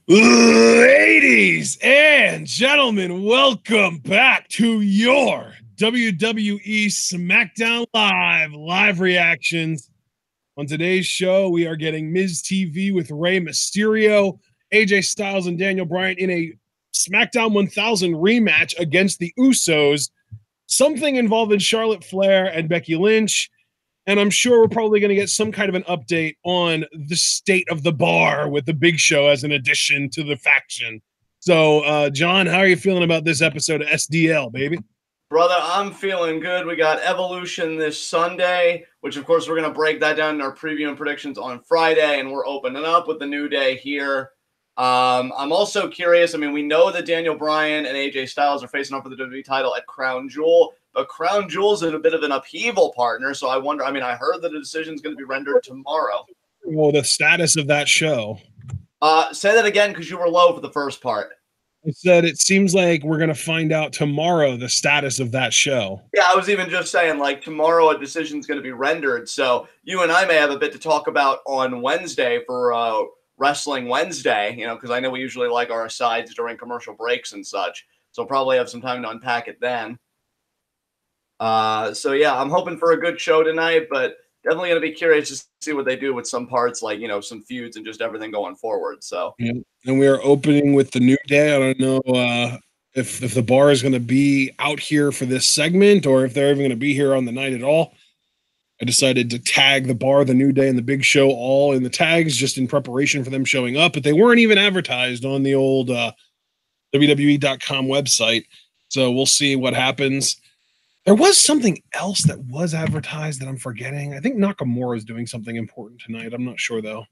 Ladies and gentlemen, welcome back to your WWE Smackdown live reactions. On today's show, we are getting Miz TV with Rey Mysterio, AJ Styles, and Daniel Bryan in a SmackDown 1000 rematch against the Usos. Something involving Charlotte Flair and Becky Lynch. And I'm sure we're probably going to get some kind of an update on the state of the bar with the Big Show as an addition to the faction. So, John, how are you feeling about this episode of SDL, baby? Brother, I'm feeling good. We got Evolution this Sunday, which, of course, we're going to break that down in our preview and predictions on Friday, and we're opening up with the New Day here. I'm also curious. I mean, we know that Daniel Bryan and AJ Styles are facing off for the WWE title at Crown Jewel, but Crown Jewel's in a bit of an upheaval, partner. So I wonder, I heard that a decision is going to be rendered tomorrow. Well, the status of that show. Say that again, because you were low for the first part. I said it seems like we're going to find out tomorrow the status of that show. Yeah, I was even just saying, like, tomorrow a decision is going to be rendered. So you and I may have a bit to talk about on Wednesday for Wrestling Wednesday, because I know we usually like our asides during commercial breaks and such. So I'll probably have some time to unpack it then. So yeah, I'm hoping for a good show tonight, but definitely going to be curious to see what they do with some parts, like, some feuds and just everything going forward. So, yeah. And we are opening with the New Day. I don't know if the bar is going to be out here for this segment or if they're even going to be here on the night at all. I decided to tag the bar, the New Day, and the Big Show all in the tags just in preparation for them showing up, but they weren't even advertised on the old WWE.com website. So we'll see what happens. There was something else that was advertised that I'm forgetting. I think Nakamura is doing something important tonight. I'm not sure, though.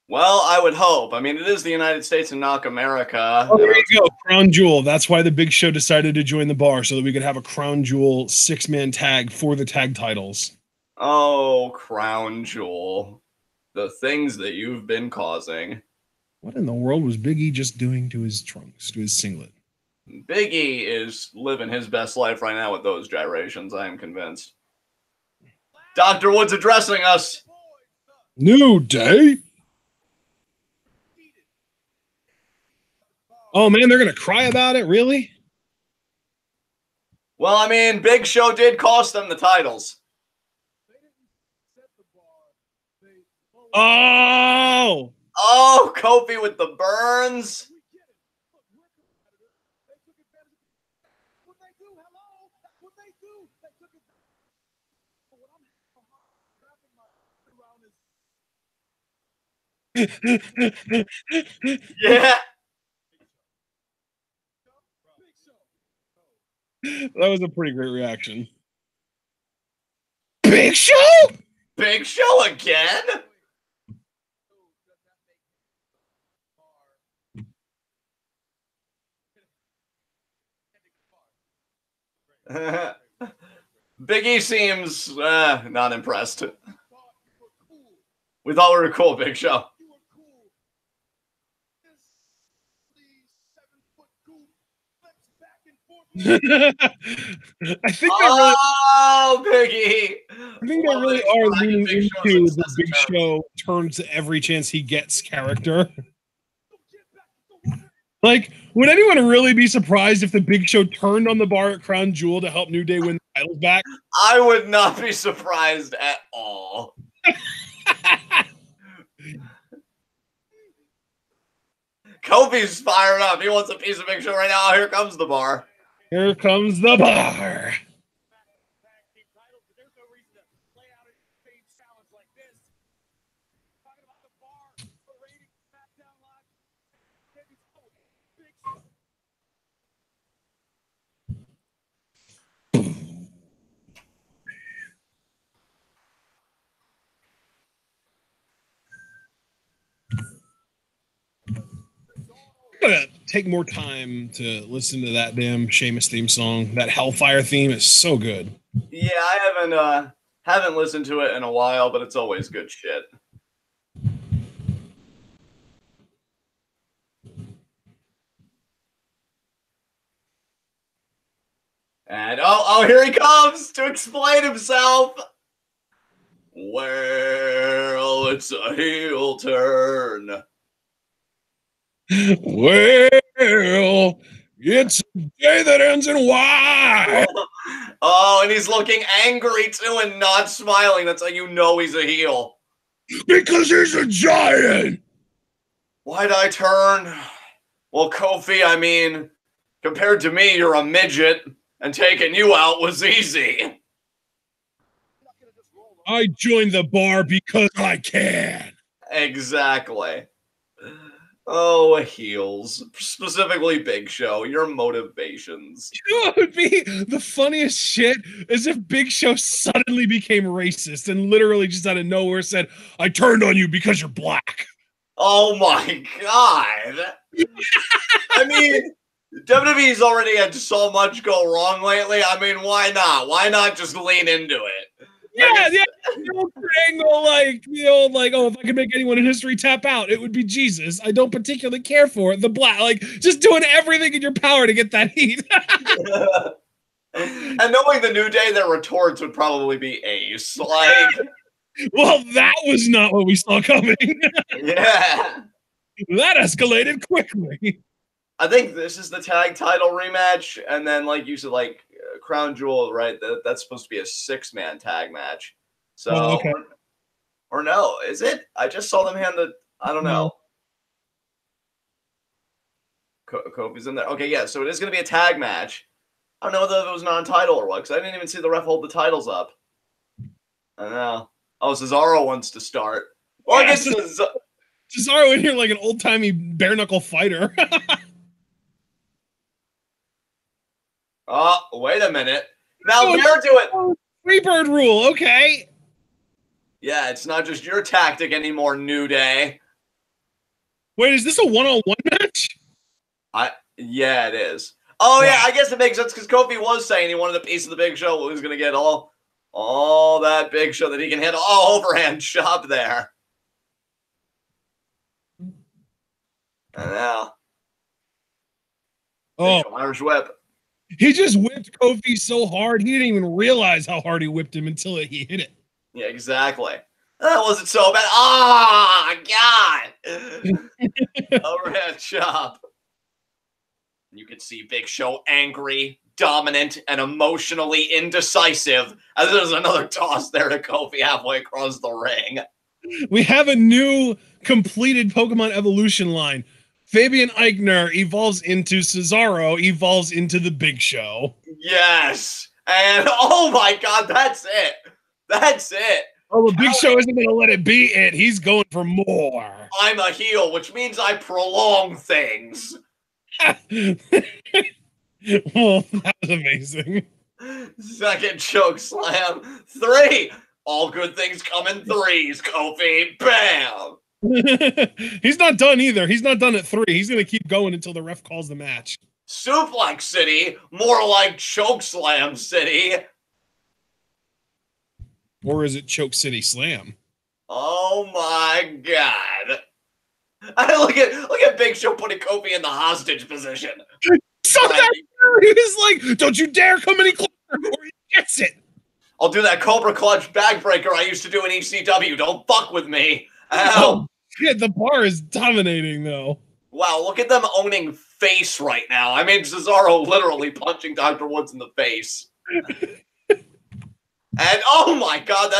Well, I would hope. I mean, it is the United States and not America. Oh, there you go. Crown Jewel. That's why the Big Show decided to join the bar, so that we could have a Crown Jewel 6-man tag for the tag titles. Oh, Crown Jewel. The things that you've been causing. What in the world was Big E just doing to his trunks, to his singlet? Big E is living his best life right now with those gyrations, I am convinced. Dr. Wood's addressing us. New Day? Oh, man, they're going to cry about it? Really? Well, I mean, Big Show did cost them the titles. Oh! Oh, Kofi with the burns. Yeah. That was a pretty great reaction. Big Show? Big Show again? Big E seems not impressed. We thought we were cool, Big Show. I think Biggie. I think they really are leaning into the Big Show turns every chance he gets character. Like, would anyone really be surprised if the Big Show turned on the bar at Crown Jewel to help New Day win the titles back? I would not be surprised at all. Kofi's fired up. He wants a piece of Big Show right now. Here comes the bar. Here comes the bar. Gonna take more time to listen to that damn Sheamus theme song. That Hellfire theme is so good. Yeah, I haven't listened to it in a while, but it's always good shit. And oh, here he comes to explain himself. Well, it's a heel turn. Well, it's a day that ends in Y. Oh, and he's looking angry too and not smiling. That's how you know he's a heel. Because he's a giant. Why'd I turn? Well, Kofi, I mean, compared to me, you're a midget, and taking you out was easy. I joined the bar because I can. Exactly. Oh, heels. Specifically Big Show. Your motivations. You know what would be the funniest shit is if Big Show suddenly became racist and literally just out of nowhere said, I turned on you because you're black. Oh my god. I mean, WWE's already had so much go wrong lately. I mean, why not? Why not just lean into it? Yeah, the old triangle, oh, if I could make anyone in history tap out, it would be Jesus. I don't particularly care for it. The black, just doing everything in your power to get that heat. And knowing the New Day, their retorts would probably be ace. Well, that was not what we saw coming. Yeah. That escalated quickly. I think this is the tag title rematch, and then, like you said, Crown Jewel, right? That's supposed to be a 6-man tag match. So, okay. or no, is it? I just saw them hand I don't know. Kofi's in there. Okay, yeah, so it is going to be a tag match. I don't know whether it was non-title or what, because I didn't even see the ref hold the titles up. I don't know. Oh, Cesaro wants to start. Well, yeah, I guess Cesaro in here like an old-timey bare-knuckle fighter. Oh, wait a minute. Now they're doing Freebird rule, okay. Yeah, it's not just your tactic anymore, New Day. Wait, is this a one-on-one match? Yeah, it is. Oh, yeah, I guess it makes sense because Kofi was saying he wanted a piece of the Big Show. He was going to get all that Big Show that he can hit all overhand shove there. And now. Oh, Irish whip. He just whipped Kofi so hard, he didn't even realize how hard he whipped him until he hit it. Yeah, exactly. That wasn't so bad. Oh, God. Overhead chop. You can see Big Show angry, dominant, and emotionally indecisive. As there's another toss there to Kofi halfway across the ring. We have a new completed Pokemon evolution line. Fabian Eichner evolves into Cesaro, evolves into the Big Show. Yes. And oh my God, that's it. That's it. Oh, the Big Show isn't going to let it be it. He's going for more. I'm a heel, which means I prolong things. Well, that was amazing. Second choke slam. 3. All good things come in 3s, Kofi. Bam. He's not done either. He's not done at 3. He's going to keep going until the ref calls the match. Suplex City, more like Choke Slam City. Or is it Choke City Slam? Oh my God. Look at Big Show putting Kofi in the hostage position. So that he was like, don't you dare come any closer or he gets it. I'll do that Cobra Clutch backbreaker I used to do in ECW. Don't fuck with me. Ow. Oh, shit, the bar is dominating, though. Wow, look at them owning face right now. I mean, Cesaro literally punching Dr. Woods in the face. And oh my God,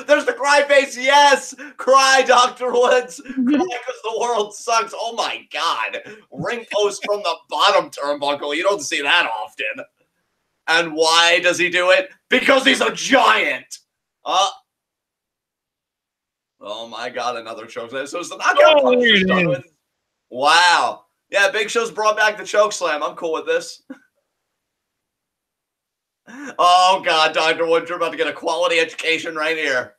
there's the cry face. Yes, cry, Dr. Woods. Cry because the world sucks. Oh my God, ring post from the bottom turnbuckle. You don't see that often. And why does he do it? Because he's a giant. Oh my God, another choke slam. So it's the knockout punch. Wow. Yeah, Big Show's brought back the choke slam. I'm cool with this. Oh God, Dr. Woods, you're about to get a quality education right here.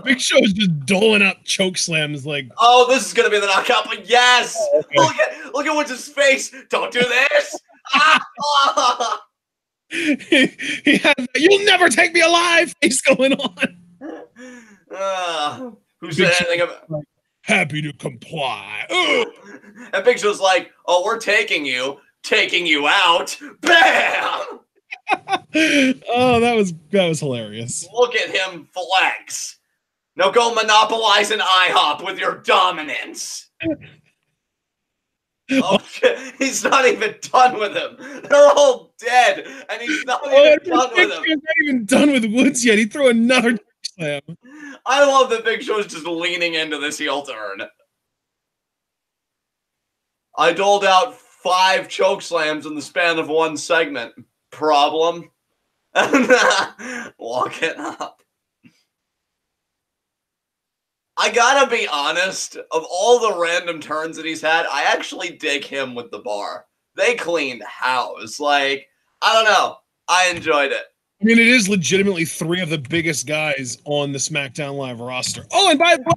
Big Show is just doling up choke slams like. Oh, this is gonna be the knockout, but yes. Oh, okay. Look at Woods' face. Don't do this. He has that, you'll never take me alive face going on. Who said anything about like, happy to comply? And Big Show's like, oh, we're taking you out. Bam! Oh, that was hilarious. Look at him flex. Now go monopolize an IHOP with your dominance. Oh shit! He's not even done with him. They're all dead, and he's not even done with him. He's not even done with Woods yet. He threw another slam. I love that Big Show's just leaning into this heel turn. I doled out 5 choke slams in the span of one segment. Problem? Walk it up. I gotta be honest, of all the random turns that he's had, I actually dig him with the bar. They cleaned house. Like, I don't know. I enjoyed it. I mean, it is legitimately 3 of the biggest guys on the SmackDown Live roster. Oh, and by the way,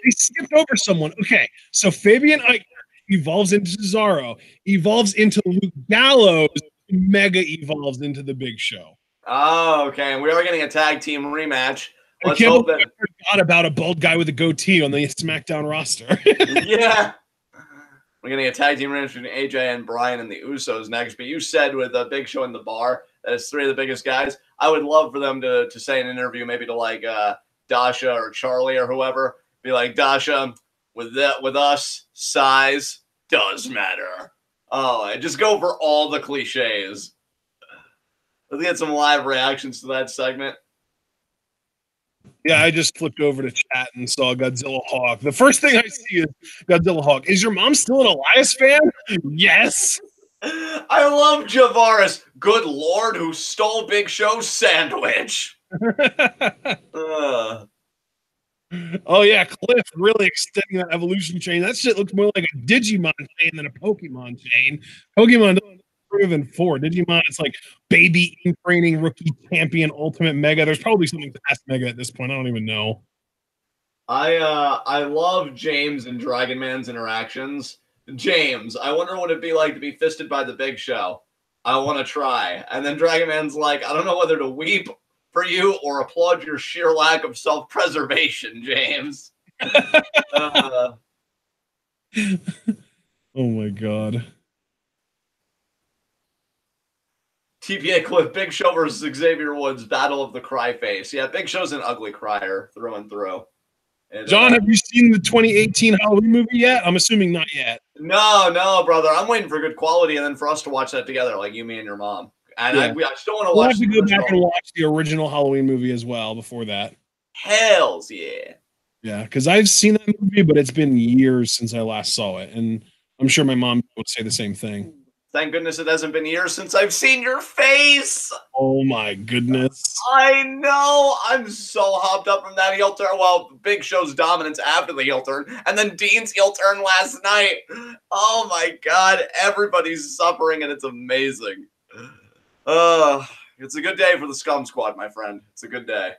he skipped over someone. Okay, so Fabian Eichner evolves into Cesaro, evolves into Luke Gallows, mega evolves into the Big Show. Oh, okay. And we are getting a tag team rematch. Let's hope that I forgot about a bald guy with a goatee on the SmackDown roster. Yeah. We're getting a tag team rematch between AJ and Brian and the Usos next. But you said with a Big Show in the bar that it's 3 of the biggest guys. I would love for them to say in an interview, maybe to like Dasha or Charlie or whoever, be like, Dasha, with us, size does matter. Oh, and just go for all the cliches. Let's get some live reactions to that segment. Yeah, I just flipped over to chat and saw Godzilla Hawk. The first thing I see is Godzilla Hawk. Is your mom still an Elias fan? Yes. I love Javaris. Good Lord, who stole Big Show's sandwich. Oh, yeah, Cliff really extending that evolution chain. That shit looks more like a Digimon chain than a Pokemon chain. Pokemon doesn't improve in 4. Digimon, it's like baby in training, rookie champion, ultimate mega. There's probably something past mega at this point. I don't even know. I love James and Dragon Man's interactions. James, I wonder what it'd be like to be fisted by the Big Show. I want to try. And then Dragon Man's like, I don't know whether to weep for you or applaud your sheer lack of self-preservation, James. Oh my God. TPA Cliff, Big Show versus Xavier Woods, Battle of the Cry Face. Yeah, Big Show's an ugly crier through and through. John, have you seen the 2018 Halloween movie yet? I'm assuming not yet. No, brother. I'm waiting for good quality and then for us to watch that together, like you, me, and your mom. And yeah. I still want to watch. We'll have to go back and watch the original Halloween movie as well before that. Hells yeah. Yeah, because I've seen that movie, but it's been years since I last saw it. And I'm sure my mom would say the same thing. Thank goodness it hasn't been years since I've seen your face. Oh my goodness. I know. I'm so hopped up from that heel turn. Well, Big Show's dominance after the heel turn, and then Dean's heel turn last night. Oh my God. Everybody's suffering, and it's amazing. It's a good day for the Scum Squad, my friend. It's a good day.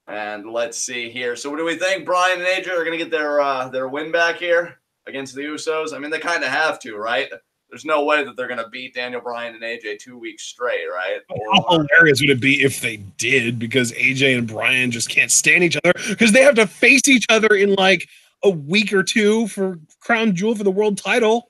And let's see here. So what do we think? Brian and AJ are going to get their win back here against the Usos? I mean, they kind of have to, right? There's no way that they're going to beat Daniel Bryan and AJ 2 weeks straight, right? How hilarious would it be if they did? Because AJ and Bryan just can't stand each other because they have to face each other in like a week or 2 for Crown Jewel for the world title.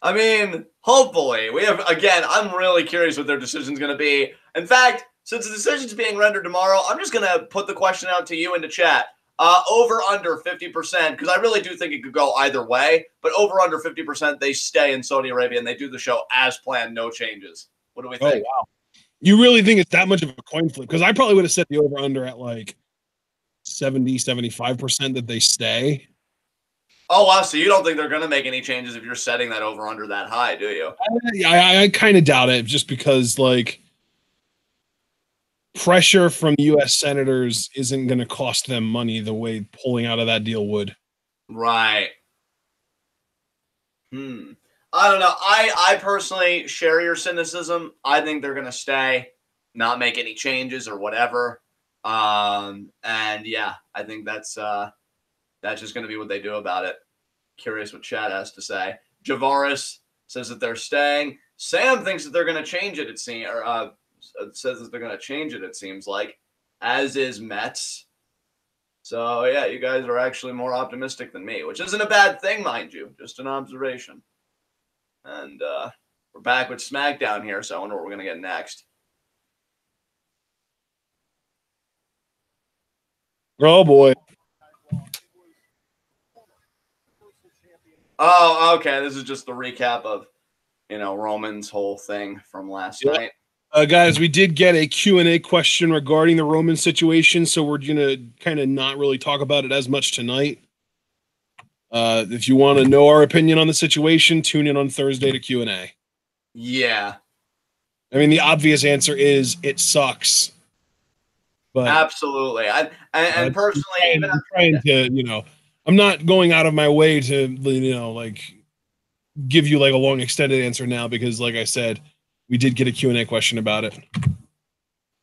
I mean, hopefully. I'm really curious what their decision's going to be. In fact, since the decision's being rendered tomorrow, I'm just going to put the question out to you in the chat. Over under 50%, because I really do think it could go either way, but over under 50%, they stay in Saudi Arabia and they do the show as planned, no changes. What do we think? Oh, wow. You really think it's that much of a coin flip? Because I probably would have set the over under at like 70, 75% that they stay. Oh, wow. So you don't think they're going to make any changes if you're setting that over under that high, do you? I kind of doubt it just because, like, pressure from U.S. senators isn't going to cost them money the way pulling out of that deal would. Right. I don't know. I personally share your cynicism. I think they're going to stay, not make any changes or whatever. And yeah, I think that's just going to be what they do about it. Curious what Chad has to say. Javaris says that they're staying. Sam thinks that they're going to change it, it seems, or says that they're going to change it, it seems like, as is Mets. So, yeah, you guys are actually more optimistic than me, which isn't a bad thing, mind you. Just an observation. And we're back with SmackDown here, so I wonder what we're going to get next. Oh, boy. Oh, okay. This is just the recap of, Roman's whole thing from last night. Guys, we did get a Q&A question regarding the Roman situation, so we're going to kind of not really talk about it as much tonight. If you want to know our opinion on the situation, tune in on Thursday to Q&A. Yeah. I mean, the obvious answer is it sucks. But absolutely. And personally, I'm trying to, I'm not going out of my way to, give you like a long extended answer now because, like I said, we did get a Q&A question about it.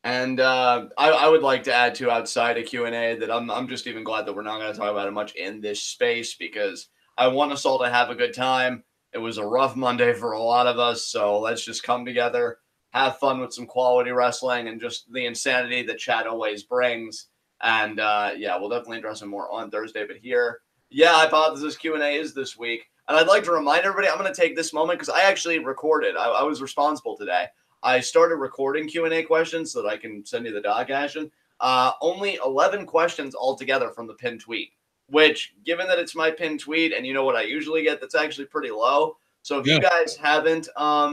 And I would like to add to outside of Q&A that I'm just even glad that we're not going to talk about it much in this space because I want us all to have a good time. It was a rough Monday for a lot of us, so let's just come together, have fun with some quality wrestling and just the insanity that Chad always brings. And we'll definitely address it more on Thursday. But here, Hypothesis Q&A is this week. And I'd like to remind everybody, I'm going to take this moment because I actually recorded. I was responsible today. I started recording Q&A questions so that I can send you the doc action. Only 11 questions altogether from the pinned tweet, which, given that it's my pinned tweet and you know what I usually get, that's actually pretty low. So if you guys haven't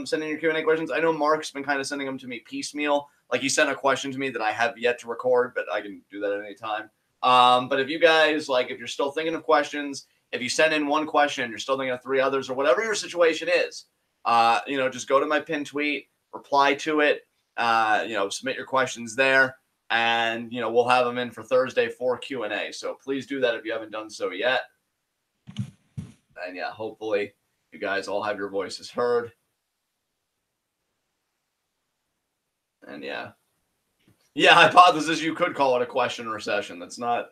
sent in your Q&A questions, I know Mark's been kind of sending them to me piecemeal. Like he sent a question to me that I have yet to record, but I can do that at any time. But if you guys, if you're still thinking of questions, if you send in one question, you're still thinking of 3 others or whatever your situation is, just go to my pinned tweet, reply to it, submit your questions there, and, we'll have them in for Thursday for Q&A. So please do that if you haven't done so yet. And hopefully you guys all have your voices heard. And hypothesis, you could call it a question recession. It's not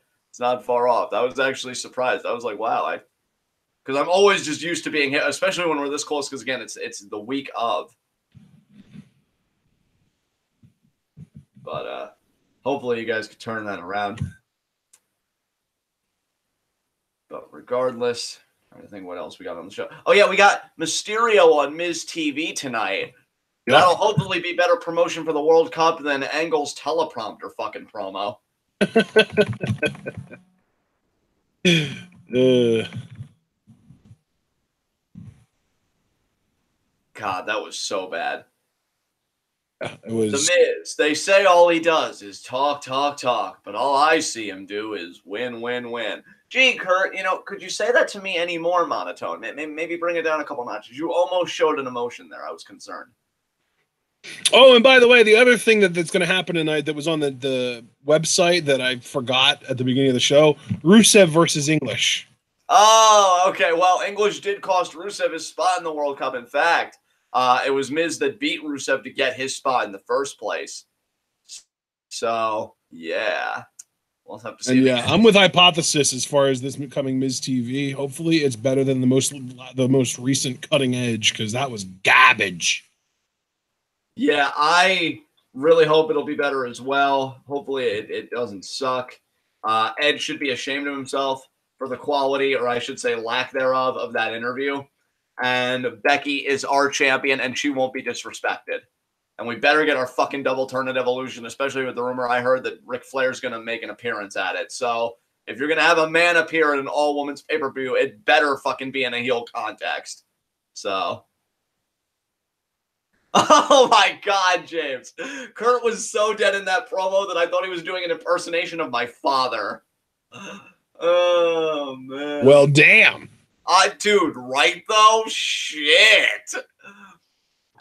far off. I was actually surprised. I was like, wow, because I'm always just used to being hit, especially when we're this close, because again, it's the week of. But hopefully you guys could turn that around. But regardless, I think what else we got on the show. Oh yeah, we got Mysterio on Miz TV tonight. Yep. That'll hopefully be better promotion for the World Cup than Angle's teleprompter fucking promo. God, that was so bad. It was The Miz. They say all he does is talk, but all I see him do is win, win, win. Gee, Kurt, could you say that to me any more monotone? Maybe bring it down a couple notches. You almost showed an emotion there. I was concerned. Oh, and by the way, the other thing that's going to happen tonight that was on the website that I forgot at the beginning of the show, Rusev versus English. Oh, okay. Well, English did cost Rusev his spot in the World Cup. In fact, it was Miz that beat Rusev to get his spot in the first place. So, yeah. We'll have to see. And I'm with Hypothesis as far as this coming Miz TV. Hopefully it's better than the most recent Cutting Edge, because that was garbage. Yeah, I really hope it'll be better as well. Hopefully it doesn't suck. Edge should be ashamed of himself for the quality, or I should say lack thereof, of that interview. And Becky is our champion, and she won't be disrespected. And we better get our fucking double turn at Evolution, especially with the rumor I heard that Ric Flair's going to make an appearance at it. So if you're going to have a man appear in an all-women's pay-per-view, it better fucking be in a heel context. So... Oh my God, James. Kurt was so dead in that promo that I thought he was doing an impersonation of my father. Oh, man. Well, damn. Dude, right though? Shit.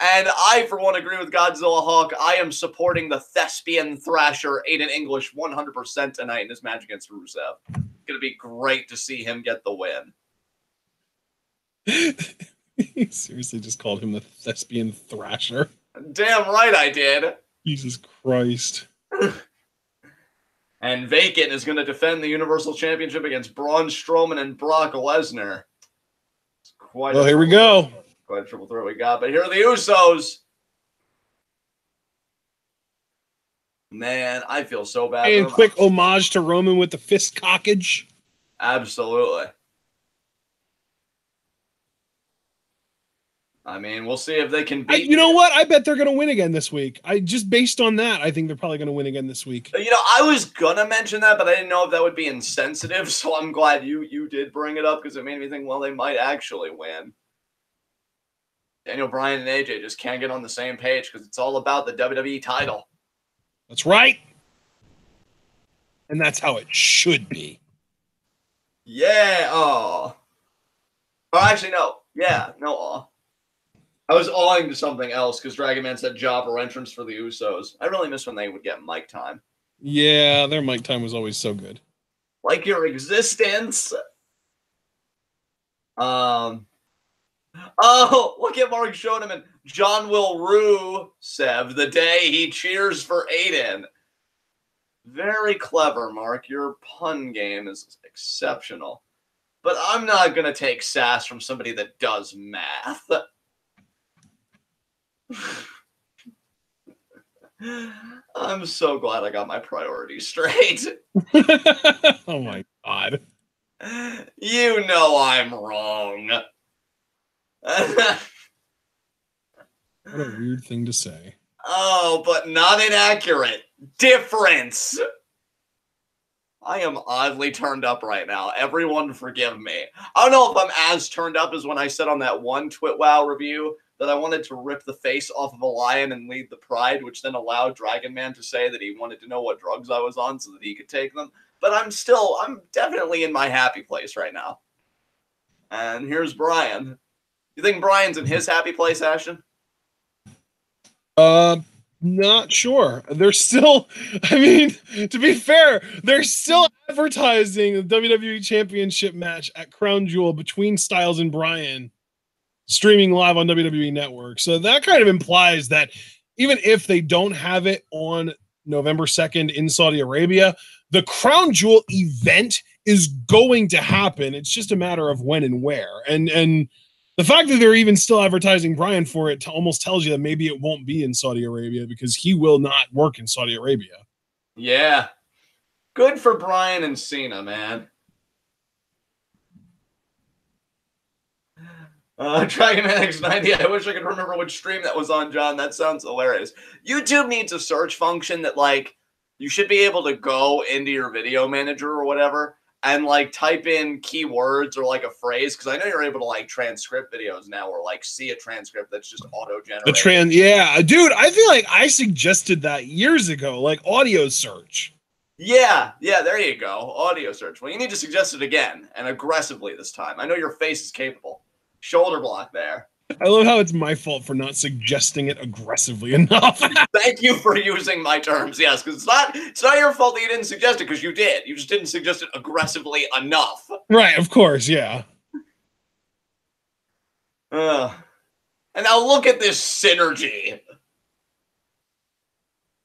And I, for one, agree with Godzilla Hawk. I am supporting the thespian thrasher Aiden English 100% tonight in this match against Rusev. It's going to be great to see him get the win. You seriously just called him the thespian thrasher? Damn right I did. Jesus Christ. And Vacant is going to defend the Universal Championship against Braun Strowman and Brock Lesnar. Well, here we go. Quite a triple threat we got. But here are the Usos. Man, I feel so bad. And quick homage to Roman with the fist cockage. Absolutely. I mean, we'll see if they can beat. You know what? I bet they're going to win again this week. Just based on that, I think they're probably going to win again this week. You know, I was gonna mention that, but I didn't know if that would be insensitive. So I'm glad you did bring it up because it made me think, well, they might actually win. Daniel Bryan and AJ just can't get on the same page because it's all about the WWE title. That's right. And that's how it should be. Yeah. Oh. Oh, actually, no. Yeah. No. Aw. I was awing to something else because Dragon Man said jobber entrance for the Usos. I really miss when they would get mic time. Yeah, their mic time was always so good. Like your existence. Oh, look at Mark Schoeneman. John will rue Sev the day he cheers for Aiden. Very clever, Mark. Your pun game is exceptional. But I'm not going to take sass from somebody that does math. I'm so glad I got my priorities straight. Oh my God. You know I'm wrong. What a weird thing to say. Oh, but not inaccurate. Difference. I am oddly turned up right now. Everyone forgive me. I don't know if I'm as turned up as when I said on that one TwitWow review that I wanted to rip the face off of a lion and lead the pride, which then allowed Dragon Man to say that he wanted to know what drugs I was on so that he could take them. But I'm definitely in my happy place right now. And here's Brian. You think Brian's in his happy place, Ashton? Not sure. They're still, I mean, to be fair, they're still advertising the WWE Championship match at Crown Jewel between Styles and Bryan, streaming live on WWE Network. So that kind of implies that even if they don't have it on November 2nd in Saudi Arabia, the Crown Jewel event is going to happen. It's just a matter of when and where. And the fact that they're even still advertising Bryan for it almost tells you that maybe it won't be in Saudi Arabia because he will not work in Saudi Arabia. Yeah. Good for Bryan and Cena, man. Dragon Man X90, I wish I could remember which stream that was on, John. That sounds hilarious. YouTube needs a search function that, like, you should be able to go into your video manager or whatever and, like, type in keywords or, like, a phrase, because I know you're able to, like, transcript videos now or, like, see a transcript that's just auto-generated. Yeah. Dude, I feel like I suggested that years ago, like audio search. Yeah, there you go. Audio search. Well, you need to suggest it again, and aggressively this time. I know your face is capable. Shoulder block there. I love how it's my fault for not suggesting it aggressively enough. Thank you for using my terms, yes, because it's not your fault that you didn't suggest it, because you did. You just didn't suggest it aggressively enough. Right, of course, yeah. And now look at this synergy.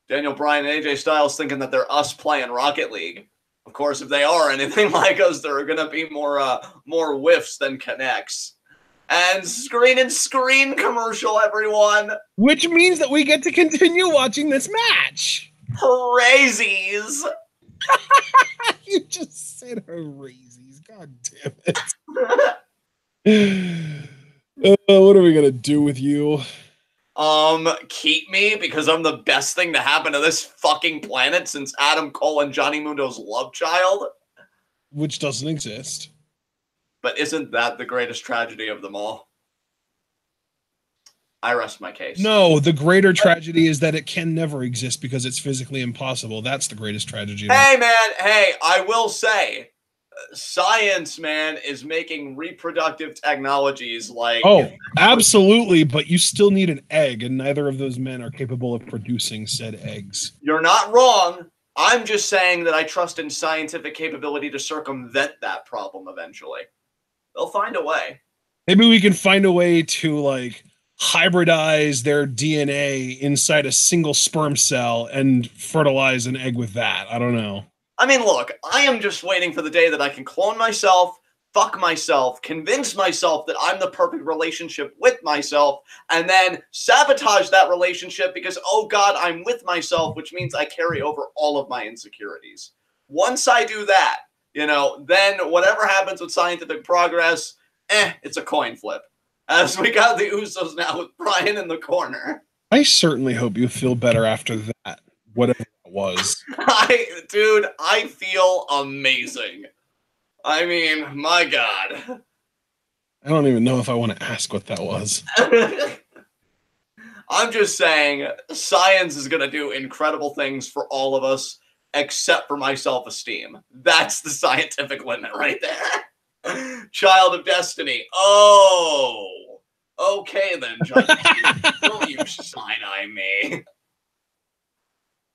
Daniel Bryan and AJ Styles thinking that they're us playing Rocket League. Of course, if they are anything like us, there are going to be more whiffs than connects. And screen commercial, everyone. Which means that we get to continue watching this match. Crazies. You just said crazies. God damn it. What are we going to do with you? Keep me because I'm the best thing to happen to this fucking planet since Adam Cole and Johnny Mundo's love child. Which doesn't exist. But isn't that the greatest tragedy of them all? I rest my case. No, the greater tragedy is that it can never exist because it's physically impossible. That's the greatest tragedy. Hey, man. Hey, I will say, science, man, is making reproductive technologies like... Oh, absolutely, but you still need an egg, and neither of those men are capable of producing said eggs. You're not wrong. I'm just saying that I trust in scientific capability to circumvent that problem eventually. They'll find a way. Maybe we can find a way to, like, hybridize their DNA inside a single sperm cell and fertilize an egg with that. I don't know. I mean, look, I am just waiting for the day that I can clone myself, fuck myself, convince myself that I'm the perfect relationship with myself, and then sabotage that relationship because, oh God, I'm with myself, which means I carry over all of my insecurities. Once I do that, you know, then whatever happens with scientific progress, it's a coin flip. as we got the Usos now with Brian in the corner. I certainly hope you feel better after that, whatever it was. Dude, I feel amazing. I mean, my God. I don't even know if I want to ask what that was. I'm just saying, science is going to do incredible things for all of us, except for my self-esteem. That's the scientific limit right there. Child of Destiny. Oh, okay then, John. Don't you side-eye me.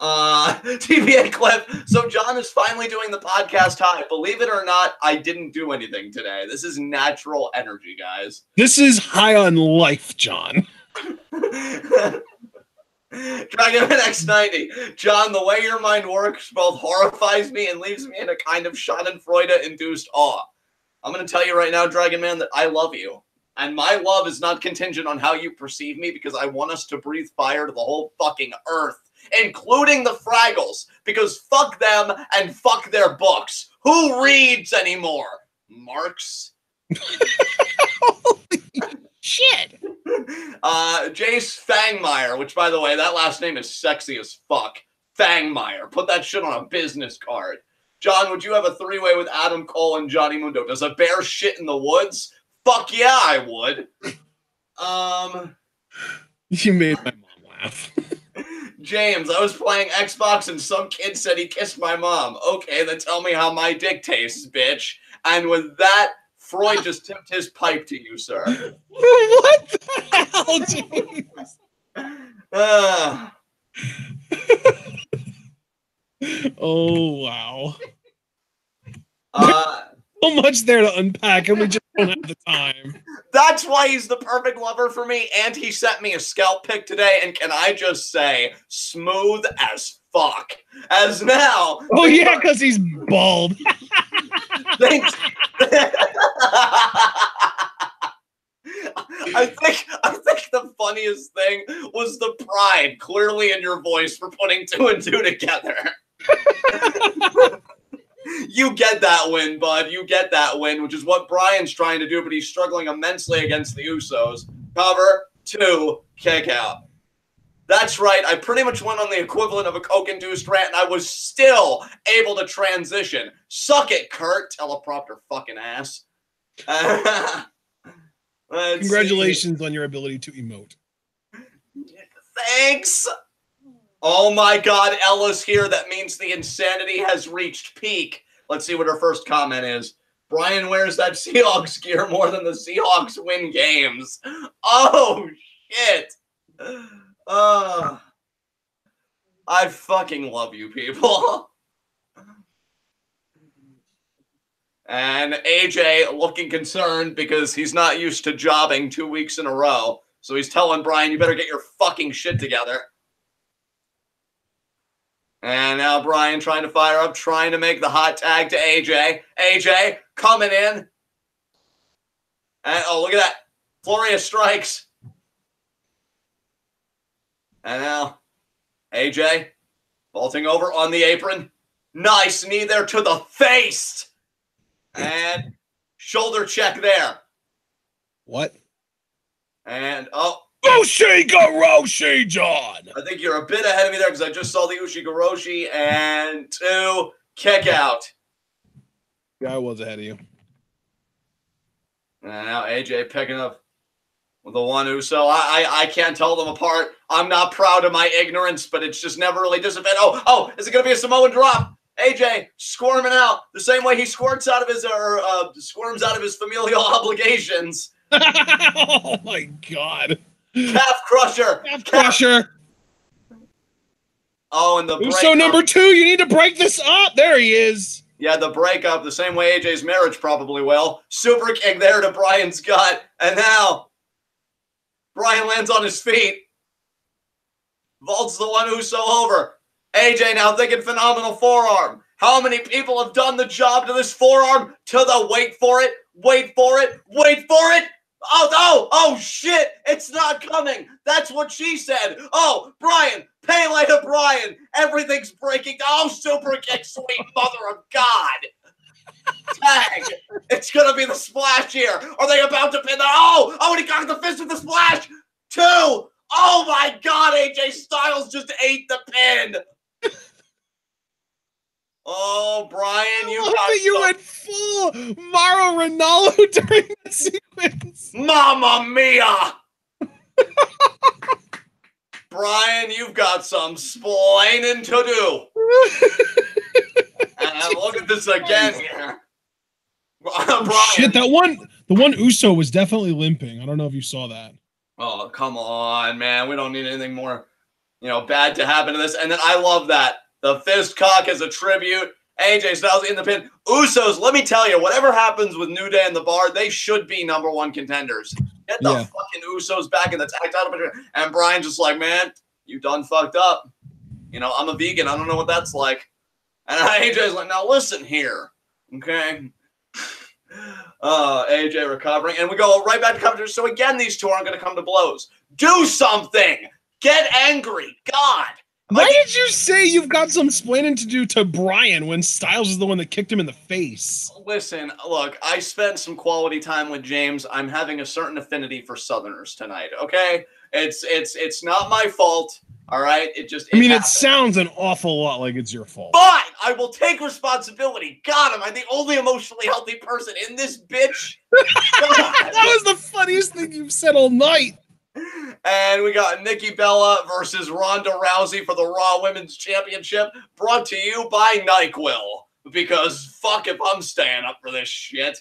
TBA clip. So John is finally doing the podcast high. Believe it or not, I didn't do anything today. This is natural energy, guys. This is high on life, John. Dragon X90. John, the way your mind works both horrifies me and leaves me in a kind of Schadenfreude-induced awe. I'm going to tell you right now, Dragon Man, that I love you. And my love is not contingent on how you perceive me, because I want us to breathe fire to the whole fucking earth, including the Fraggles, because fuck them and fuck their books. Who reads anymore? Marx? Shit. Jace Fangmeyer, which, by the way, that last name is sexy as fuck. Fangmeyer. Put that shit on a business card. John, would you have a three-way with Adam Cole and Johnny Mundo? Does a bear shit in the woods? Fuck yeah, I would. You made my mom laugh. James, I was playing Xbox and some kid said he kissed my mom. Okay, then tell me how my dick tastes, bitch. And with that, Freud just tipped his pipe to you, sir. What the hell, James? Oh, wow. So much there to unpack, and we just don't have the time. That's why he's the perfect lover for me, and he sent me a scalp pic today, and can I just say, smooth as fuck. As now... Oh, yeah, because he's bald. Thanks. I think the funniest thing was the pride clearly in your voice for putting two and two together. You get that win, bud. You get that win, which is what Brian's trying to do, but he's struggling immensely against the Usos. Cover, 2, kick out. That's right. I pretty much went on the equivalent of a coke-induced rant, and I was still able to transition. Suck it, Kurt. Teleprompter fucking ass. Congratulations on your ability to emote. Thanks. Oh my God, Ella's here. That means the insanity has reached peak. Let's see what her first comment is. Brian wears that Seahawks gear more than the Seahawks win games. Oh, shit. I fucking love you people. And AJ looking concerned because he's not used to jobbing 2 weeks in a row. So he's telling Brian, you better get your fucking shit together. And now Brian trying to fire up, trying to make the hot tag to AJ. AJ coming in. And oh, look at that. Flurry of strikes. And now AJ vaulting over on the apron. Nice knee there to the face. And shoulder check there. What? And oh. Ushigoroshi, John. I think you're a bit ahead of me there because I just saw the Ushigoroshi and 2 kick out. Yeah, I was ahead of you. And now AJ picking up with the one Uso. I can't tell them apart. I'm not proud of my ignorance, but it's just never really dissipated. Oh, is it going to be a Samoan drop? AJ squirming out the same way he squirms out of his familial obligations. Oh my God. Calf crusher. Calf crusher. Oh, and the Uso number 2. You need to break this up. There he is. Yeah, the breakup, the same way AJ's marriage probably will. Super kick there to Brian's gut. And now Brian lands on his feet. Vaults the one Uso over. AJ now thinking phenomenal forearm. How many people have done the job to this forearm? To the wait for it, wait for it, wait for it. Oh, shit. It's not coming. That's what she said. Oh, Brian, pay later, Brian. Everything's breaking. Oh, super kick, sweet mother of God. Tag. It's going to be the splash here. Are they about to pin the... Oh, and he cocked the fist with the splash. 2. Oh, my God. AJ Styles just ate the pin. Oh, Brian, you went full Mauro Ranallo during the sequence. Mamma mia! Brian, you've got some splaining to do. And look at this again here. Brian. Shit, the one Uso was definitely limping. I don't know if you saw that. Oh, come on, man. We don't need anything more, bad to happen to this. And then I love that. The fist cock is a tribute. AJ Styles in the pin. Usos, let me tell you, whatever happens with New Day and the Bar, they should be #1 contenders. Get the fucking Usos back in the tag title picture. And Brian's just like, man, you done fucked up. I'm a vegan. I don't know what that's like. And AJ's like, now listen here. Okay. AJ recovering. And we go right back to commentary. So again, these two aren't going to come to blows. Do something. Get angry. God. Why did you say you've got some splaining to do to Brian when Styles is the one that kicked him in the face? Listen, look, I spent some quality time with James. I'm having a certain affinity for Southerners tonight, okay? It's not my fault, all right? It sounds an awful lot like it's your fault. But I will take responsibility. God, am I the only emotionally healthy person in this bitch? That was the funniest thing you've said all night. And we got Nikki Bella versus Ronda Rousey for the Raw Women's Championship, brought to you by NyQuil. Because fuck if I'm staying up for this shit.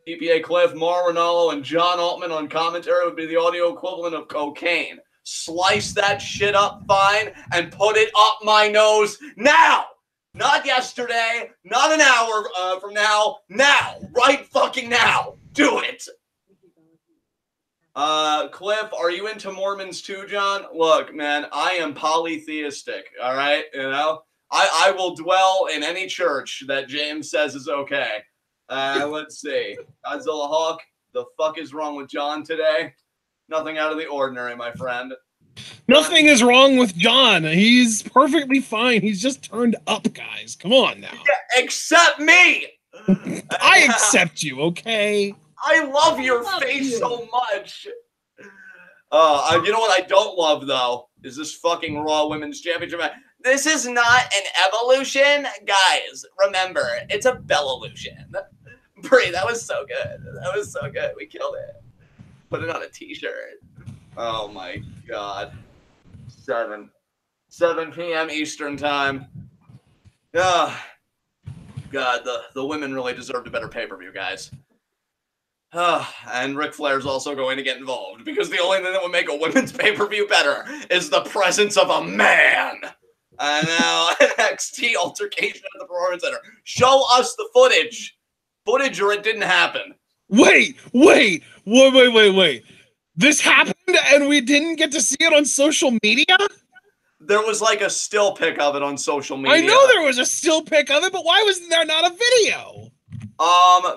TPA Cliff, Mauro Ranallo, and John Altman on commentary would be the audio equivalent of cocaine. Slice that shit up fine and put it up my nose now. Not yesterday, not an hour from now. Now. Right fucking now. Do it. Cliff, are you into Mormons too, John? Look, man, I am polytheistic, all right? I will dwell in any church that James says is okay. Let's see. Godzilla Hawk, the fuck is wrong with John today? Nothing out of the ordinary, my friend. Nothing is wrong with John. He's perfectly fine. He's just turned up, guys. Come on now. Yeah, accept me. I accept you, okay? I love your face so much. You know what I don't love, though, is this fucking Raw Women's Championship match. This is not an evolution. Guys, remember, it's a Bellution. Brie, that was so good. That was so good. We killed it. Put it on a t-shirt. Oh, my God. 7 p.m. Eastern time. God, the women really deserved a better pay-per-view, guys. And Ric Flair's also going to get involved because the only thing that would make a women's pay-per-view better is the presence of a man. And now NXT altercation at the Performance Center. Show us the footage. Footage or it didn't happen. Wait. This happened and we didn't get to see it on social media? There was like a still pic of it on social media. I know there was a still pic of it, but why was there not a video?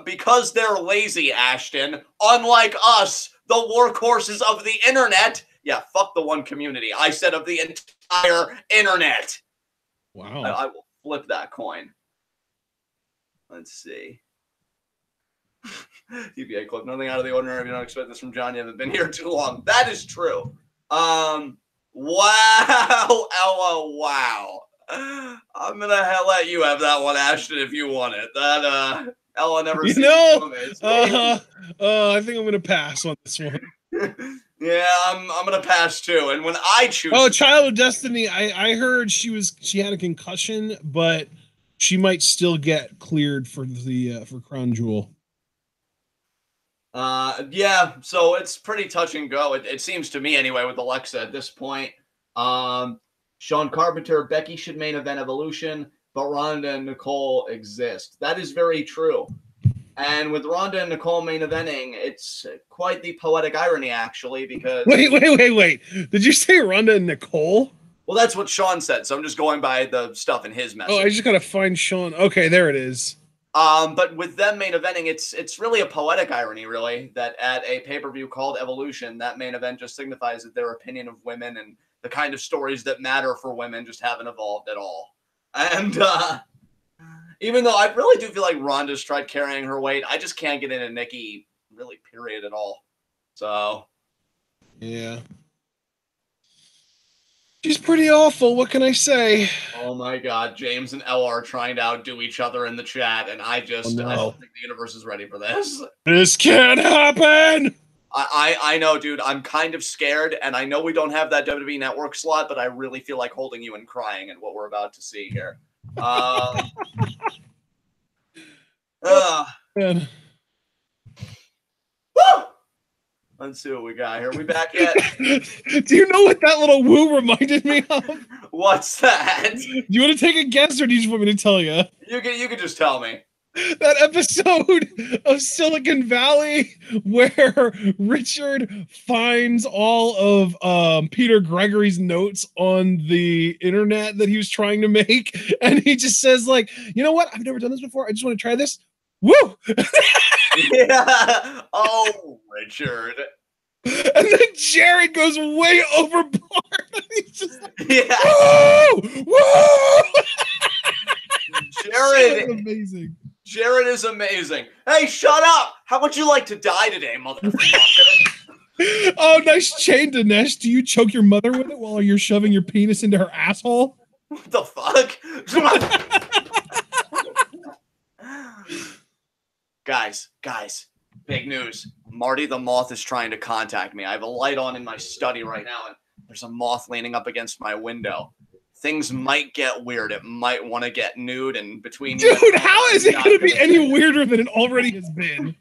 Because they're lazy, Ashton. Unlike us, the workhorses of the internet. Yeah, fuck the one community. I said of the entire internet. Wow. I will flip that coin. Let's see. TBA clip. Nothing out of the ordinary. If you don't expect this from John, you haven't been here too long. That is true. Wow. Ella, wow. I'm going to let you have that one, Ashton, if you want it. That, Ella never seen I think I'm going to pass on this one. Yeah, I'm going to pass too. And when I choose... Oh, Child of Destiny, I heard she had a concussion, but she might still get cleared for for Crown Jewel. Yeah, so it's pretty touch and go. It seems to me anyway with Alexa at this point. Sean Carpenter, Becky should main event Evolution, but Ronda and Nicole exist. That is very true. And with Ronda and Nicole main eventing, it's quite the poetic irony, actually, because... Wait. Did you say Ronda and Nicole? Well, that's what Sean said, so I'm just going by the stuff in his message. Oh, I just gotta find Sean. Okay, there it is. But with them main eventing, it's really a poetic irony, really, that at a pay-per-view called Evolution, that main event just signifies that their opinion of women and the kind of stories that matter for women just haven't evolved at all. And Even though I really do feel like Ronda's tried carrying her weight, I just can't get into Nikki, really, period, at all. So. Yeah. She's pretty awful. What can I say? Oh my God, James and Elle are trying to outdo each other in the chat, and I don't think the universe is ready for this. This can't happen. I know, dude. I'm kind of scared, and I know we don't have that WWE Network slot, but I really feel like holding you and crying at what we're about to see here. Man. Woo! Let's see what we got here. We back yet? Do you know what that little woo reminded me of? What's that? Do you want to take a guess, or do you just want me to tell you? You can just tell me. That episode of Silicon Valley where Richard finds all of Peter Gregory's notes on the internet that he was trying to make, and he just says, like, you know what? I've never done this before. I just want to try this. Woo! Yeah. Oh, Richard. And then Jared goes way overboard. He's just like, yeah. Woo! Woo! Jared is amazing. Jared is amazing. Hey, shut up! How would you like to die today, motherfucker? Oh, nice chain, Dinesh. Do you choke your mother with it while you're shoving your penis into her asshole? What the fuck? Guys, big news. Marty the Moth is trying to contact me. I have a light on in my study right now, and there's a moth leaning up against my window. Things might get weird. It might want to get nude, and between dude, how is it going to be any weirder than it already has been?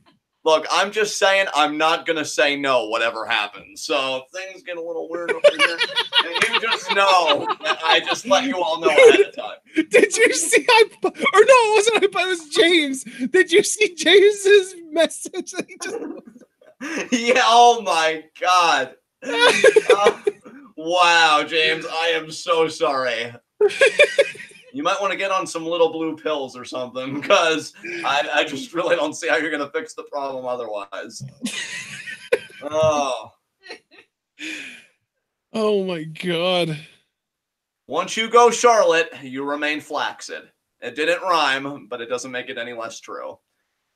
Look, I'm just saying I'm not going to say no whatever happens. So if things get a little weird over here, and you just know, I just let you all know ahead of time. Did you see, or no, it wasn't, it was James. Did you see James's message? That he just... Yeah, oh my God. Wow, James, I am so sorry. You might want to get on some little blue pills or something, because I just really don't see how you're going to fix the problem otherwise. Oh my God. Once you go Charlotte, you remain flaccid. It didn't rhyme, but it doesn't make it any less true.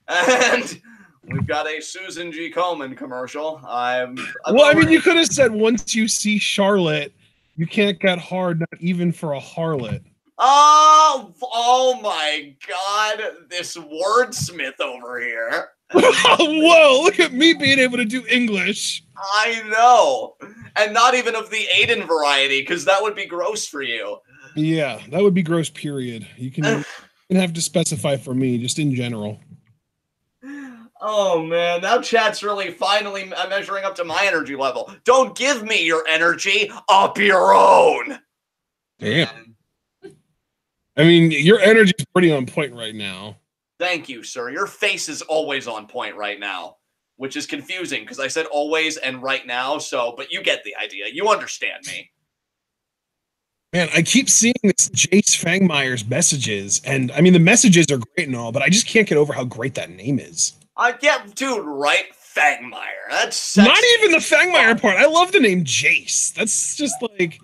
And we've got a Susan G. Komen commercial. I mean, you could have said once you see Charlotte, you can't get hard, not even for a harlot. Oh my God, this wordsmith over here. Whoa, look at me being able to do English. I know. And not even of the Aiden variety, because that would be gross for you. Yeah, that would be gross, period. You can have to specify for me, just in general. Oh, man. Now chat's really finally measuring up to my energy level. Don't give me your energy. Up your own. Damn. I mean, your energy is pretty on point right now. Thank you, sir. Your face is always on point right now, which is confusing because I said always and right now. So, but you get the idea. You understand me. Man, I keep seeing this Jace Fangmeyer's messages, and I mean, the messages are great and all, but I just can't get over how great that name is. Yeah, dude, right? Fangmeyer. That's sexy. Not even the Fangmeyer part. I love the name Jace. That's just like,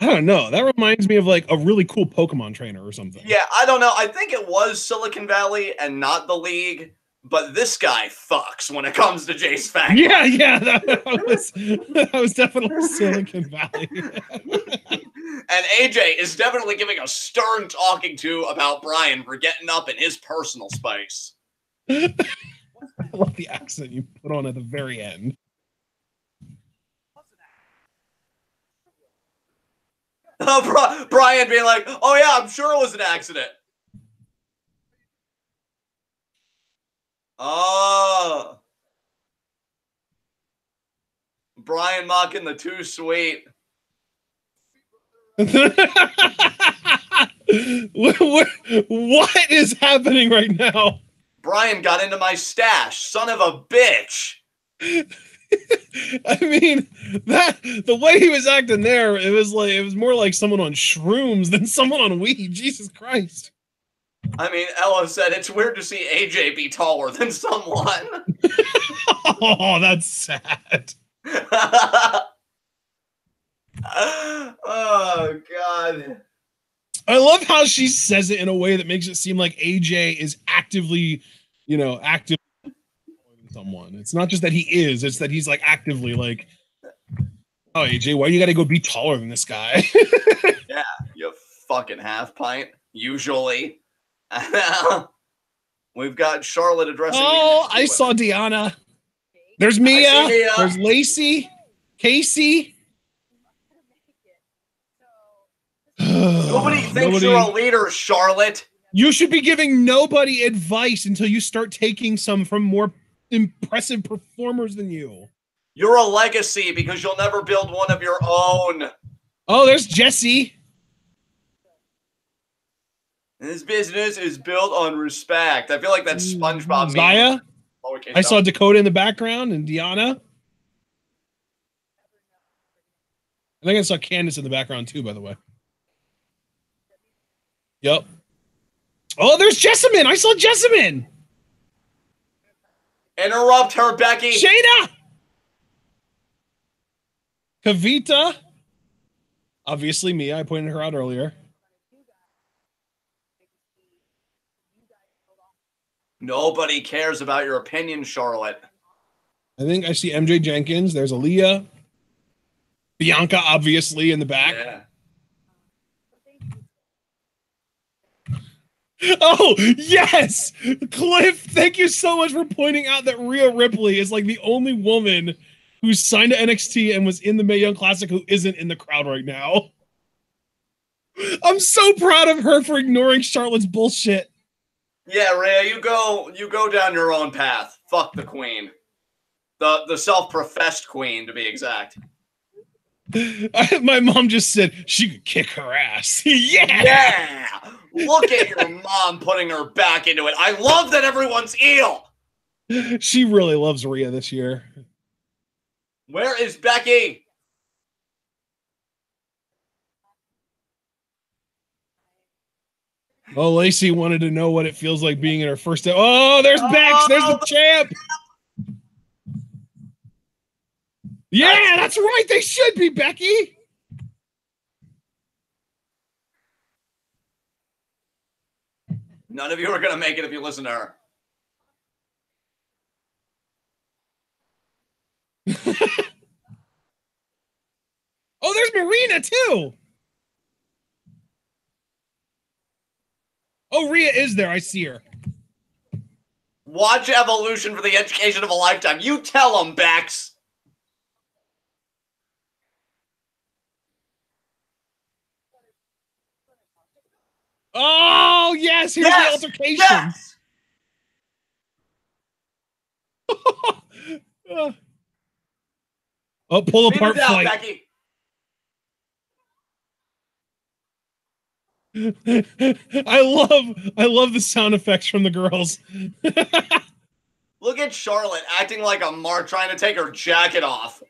I don't know. That reminds me of like a really cool Pokemon trainer or something. Yeah, I don't know. I think it was Silicon Valley and not the League, but this guy fucks when it comes to Jace Fangmeyer. Yeah, that was definitely Silicon Valley. And AJ is definitely giving a stern talking to about Brian for getting up in his personal space. I love the accent you put on at the very end. Brian being like, oh yeah, I'm sure it was an accident. Oh. Brian mocking the too sweet. What is happening right now? Brian got into my stash, son of a bitch. I mean, the way he was acting there, it was more like someone on shrooms than someone on weed. Jesus Christ. I mean, Ella said it's weird to see AJ be taller than someone. Oh, that's sad. Oh God. I love how she says it in a way that makes it seem like AJ is actively, actively someone. It's not just that he is, it's that he's like actively like, oh, AJ, why you got to go be taller than this guy? Yeah, you fucking half pint, usually. We've got Charlotte addressing. Oh, I saw Deanna. There's Mia. There's Lacey. Casey. Nobody thinks you're a leader, Charlotte. You should be giving nobody advice until you start taking some from more impressive performers than you. You're a legacy because you'll never build one of your own. Oh, there's Jesse. This business is built on respect. I feel like that's SpongeBob. Zaya. I saw Dakota in the background and Deanna. I think I saw Candace in the background too, by the way. Yep. Oh, there's Jessamine. I saw Jessamine. Interrupt her, Becky. Shayna. Kavita. Obviously me. I pointed her out earlier. Nobody cares about your opinion, Charlotte. I think I see MJ Jenkins. There's Aaliyah. Bianca, obviously, in the back. Yeah. Oh, yes! Cliff, thank you so much for pointing out that Rhea Ripley is like the only woman who's signed to NXT and was in the Mae Young Classic who isn't in the crowd right now. I'm so proud of her for ignoring Charlotte's bullshit. Yeah, Rhea, you go down your own path. Fuck the queen. The self-professed queen, to be exact. My mom just said she could kick her ass. Yeah! Look at your mom putting her back into it. I love that everyone's eel. She really loves Rhea this year. Where is Becky? Oh, Lacey wanted to know what it feels like being in her first day. Oh, there's Bex. There's the champ. Yeah, that's right. They should be, Becky. None of you are going to make it if you listen to her. Oh, there's Marina, too. Oh, Rhea is there. I see her. Watch Evolution for the education of a lifetime. You tell them, Bex. Oh, yes. Here's the altercation. Yes. Oh, pull apart fight. Becky. I love the sound effects from the girls. Look at Charlotte acting like a mark trying to take her jacket off.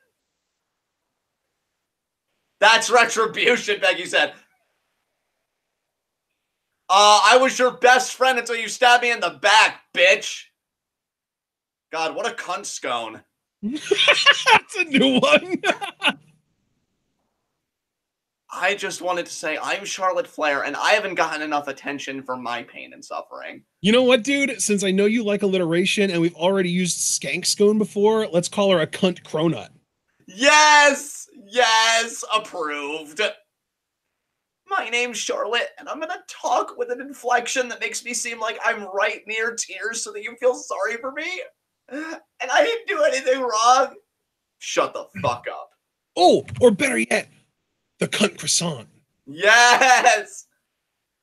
That's retribution, Becky said. I was your best friend until you stabbed me in the back, bitch. God, what a cunt scone. That's a new one. I just wanted to say I'm Charlotte Flair, and I haven't gotten enough attention for my pain and suffering. You know what, dude? Since I know you like alliteration, and we've already used skank scone before, let's call her a cunt cronut. Yes! Yes! Approved. My name's Charlotte, and I'm going to talk with an inflection that makes me seem like I'm right near tears so that you feel sorry for me. And I didn't do anything wrong. Shut the fuck up. Oh, or better yet, the cunt croissant. Yes!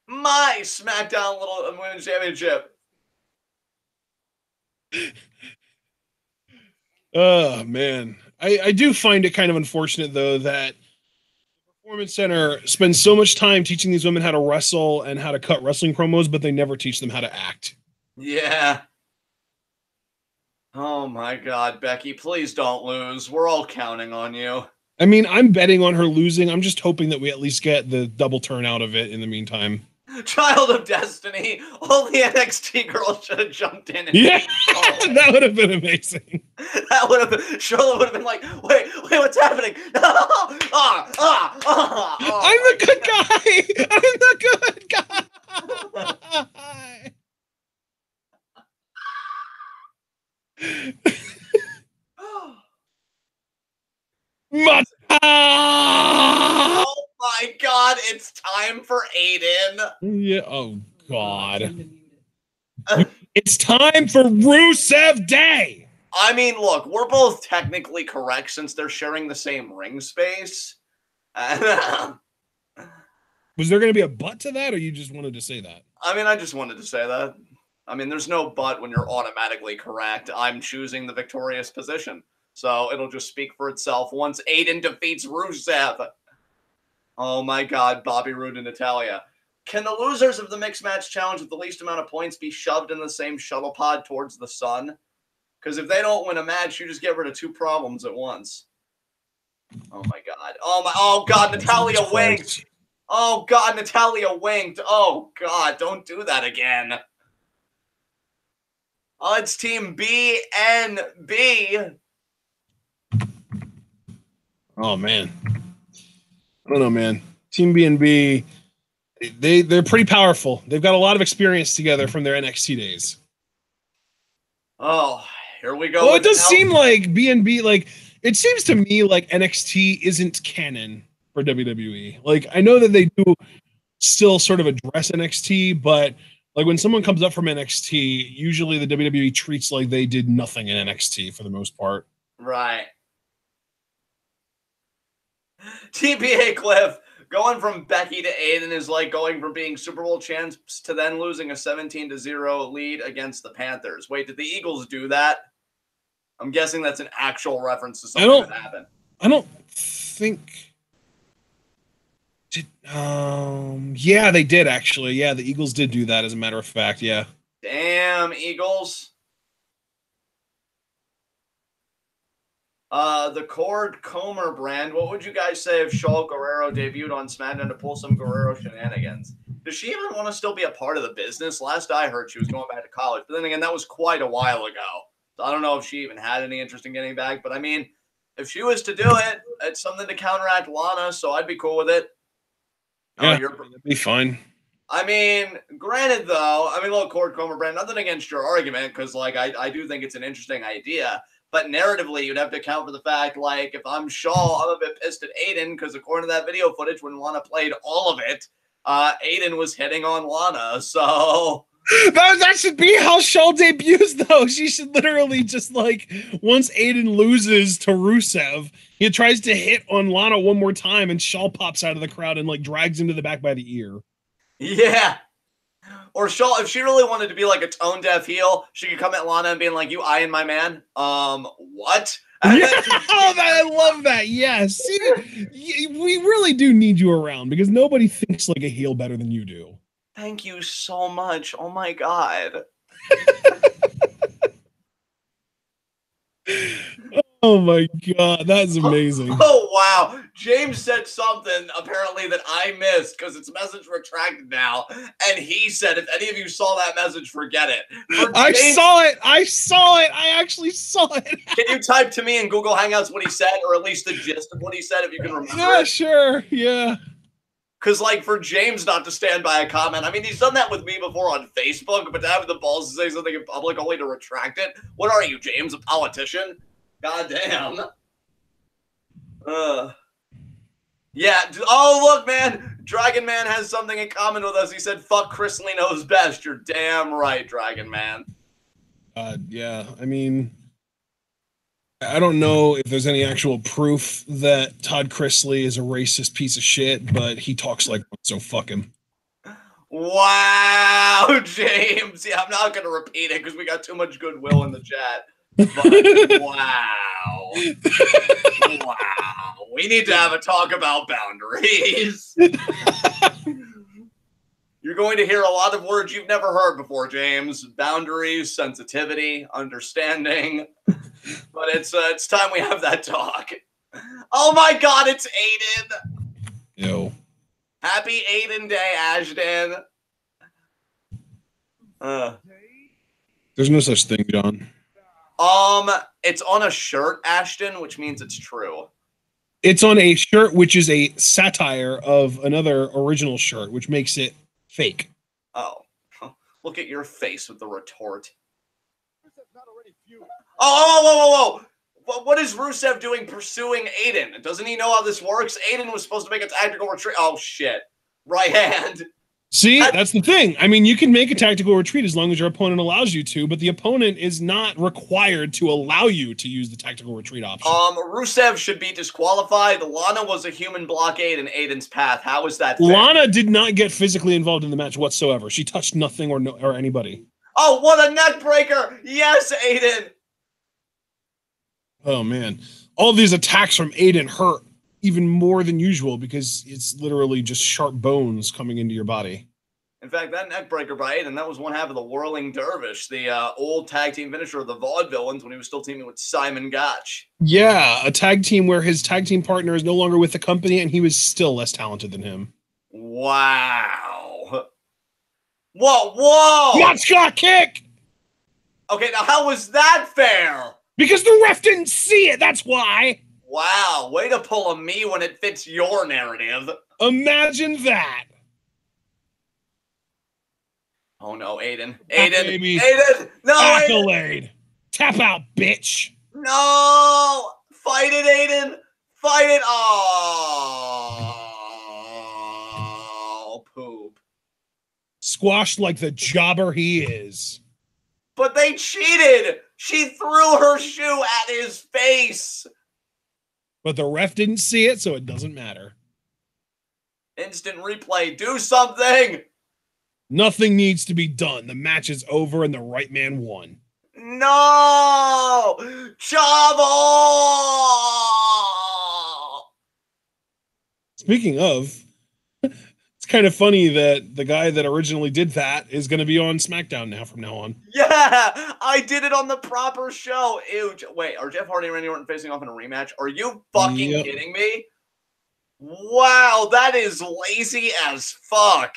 My SmackDown Little Women's Championship. Oh, man. I do find it kind of unfortunate, though, that Performance Center spends so much time teaching these women how to wrestle and how to cut wrestling promos, but they never teach them how to act. Yeah. Oh my God, Becky, please don't lose. We're all counting on you. I mean, I'm betting on her losing. I'm just hoping that we at least get the double turn out of it in the meantime. Child of Destiny. All the NXT girls should have jumped in. And that would have been amazing. That would have been. Charlotte would have been like, wait, what's happening? I'm the good guy. I'm the good guy. Oh my God! It's time for Aiden. Yeah. Oh God. It's time for Rusev Day. I mean, look, we're both technically correct since they're sharing the same ring space. Was there going to be a but to that, or you just wanted to say that? I mean, I just wanted to say that. I mean, there's no but when you're automatically correct. I'm choosing the victorious position. So it'll just speak for itself once Aiden defeats Rusev. Oh my God, Bobby Roode and Natalia. Can the losers of the mixed match challenge with the least amount of points be shoved in the same shuttle pod towards the sun? Because if they don't win a match, you just get rid of two problems at once. Oh my God. Oh God, Natalia winked. Oh God, Natalia winked. Oh God, don't do that again. Oh, it's Team BNB. Oh man. I don't know, man. Team BNB, they're pretty powerful. They've got a lot of experience together from their NXT days. Oh, here we go. Well, it does seem like BNB, like it seems to me like NXT isn't canon for WWE. Like I know that they do still sort of address NXT, but like when someone comes up from NXT, usually the WWE treats like they did nothing in NXT for the most part. Right. TBA Cliff, going from Becky to Aiden is like going from being Super Bowl champs to then losing a 17-0 lead against the Panthers. Wait, did the Eagles do that? I'm guessing that's an actual reference to something that happened. I don't think. Yeah, they did actually. Yeah, the Eagles did do that, as a matter of fact. Yeah. Damn, Eagles. The Cord Comer brand. What would you guys say if Shaul Guerrero debuted on SmackDown to pull some Guerrero shenanigans? Does she even want to still be a part of the business? Last I heard, she was going back to college. But then again, that was quite a while ago. So I don't know if she even had any interest in getting back. But I mean, if she was to do it, it's something to counteract Lana, so I'd be cool with it. Yeah, that'd be fine. I mean, granted, though, look, Cord Comer brand, nothing against your argument, because, like, I do think it's an interesting idea. But narratively, you'd have to account for the fact, like, if I'm Shaw, I'm a bit pissed at Aiden, because according to that video footage, when Lana played all of it, Aiden was hitting on Lana, so... That should be how Shaw debuts, though. She should literally just, like, once Aiden loses to Rusev, he tries to hit on Lana one more time, and Shaw pops out of the crowd and, like, drags him to the back by the ear. Yeah. Or Shaw, if she really wanted to be like a tone-deaf heel, she could come at Lana and being like, "You eyeing my man?" What? Yeah, I love that. Yes. See, we really do need you around because nobody thinks like a heel better than you do. Thank you so much. Oh my God. Oh my God, that's amazing. Oh wow. James said something apparently that I missed because it's message retracted now. And he said, if any of you saw that message, forget it. I saw it. I actually saw it. Can you type to me in Google Hangouts what he said, or at least the gist of what he said if you can remember? Yeah, sure. Yeah. Because, like, for James not to stand by a comment, I mean, he's done that with me before on Facebook, but to have the balls to say something in public only to retract it? What are you, James, a politician? God damn. Yeah. Oh, look, man. Dragon Man has something in common with us. He said, fuck Chris Lee knows best. You're damn right, Dragon Man. Yeah. I mean, I don't know if there's any actual proof that Todd Chrisley is a racist piece of shit, but he talks like one, so fuck him. Wow, James. Yeah, I'm not going to repeat it because we got too much goodwill in the chat. But wow. Wow. We need to have a talk about boundaries. You're going to hear a lot of words you've never heard before, James. Boundaries, sensitivity, understanding. But it's time we have that talk. Oh my God, it's Aiden. Yo. Happy Aiden Day, Ashton. Uh, There's no such thing, John. it's on a shirt, Ashton, which means it's true. It's on a shirt, which is a satire of another original shirt, which makes it fake. Oh, look at your face with the retort. Oh, whoa. What is Rusev doing pursuing Aiden? Doesn't he know how this works? Aiden was supposed to make a tactical retreat. Oh, shit. Right hand. See, that's the thing. I mean, you can make a tactical retreat as long as your opponent allows you to, but the opponent is not required to allow you to use the tactical retreat option. Rusev should be disqualified. Lana was a human blockade in Aiden's path. How is that fair? Lana did not get physically involved in the match whatsoever. She touched nothing or anybody. Oh, what a neck breaker! Yes, Aiden! Oh, man. All these attacks from Aiden hurt even more than usual because it's literally just sharp bones coming into your body. In fact, that neck breaker by Aiden, that was one half of the Whirling Dervish, the old tag team finisher of the Vaudevillains when he was still teaming with Simon Gotch. Yeah, a tag team where his tag team partner is no longer with the company and he was still less talented than him. Wow. Whoa! Not Scott kick! Okay, now how was that fair? Because the ref didn't see it, that's why! Wow, way to pull a me when it fits your narrative. Imagine that. Oh no, Aiden. Baby. Aiden! No, Accolade. Aiden. Tap out, bitch. No! Fight it, Aiden! Fight it! Oh, poop. Squashed like the jobber he is. But they cheated! She threw her shoe at his face! But the ref didn't see it, so it doesn't matter. Instant replay, do something! Nothing needs to be done. The match is over and the right man won. No! Chavo! Speaking of, it's kind of funny that the guy that originally did that is going to be on SmackDown now from now on. Yeah! I did it on the proper show. Ew. Wait, are Jeff Hardy and Randy Orton facing off in a rematch? Are you fucking kidding me? Wow, that is lazy as fuck.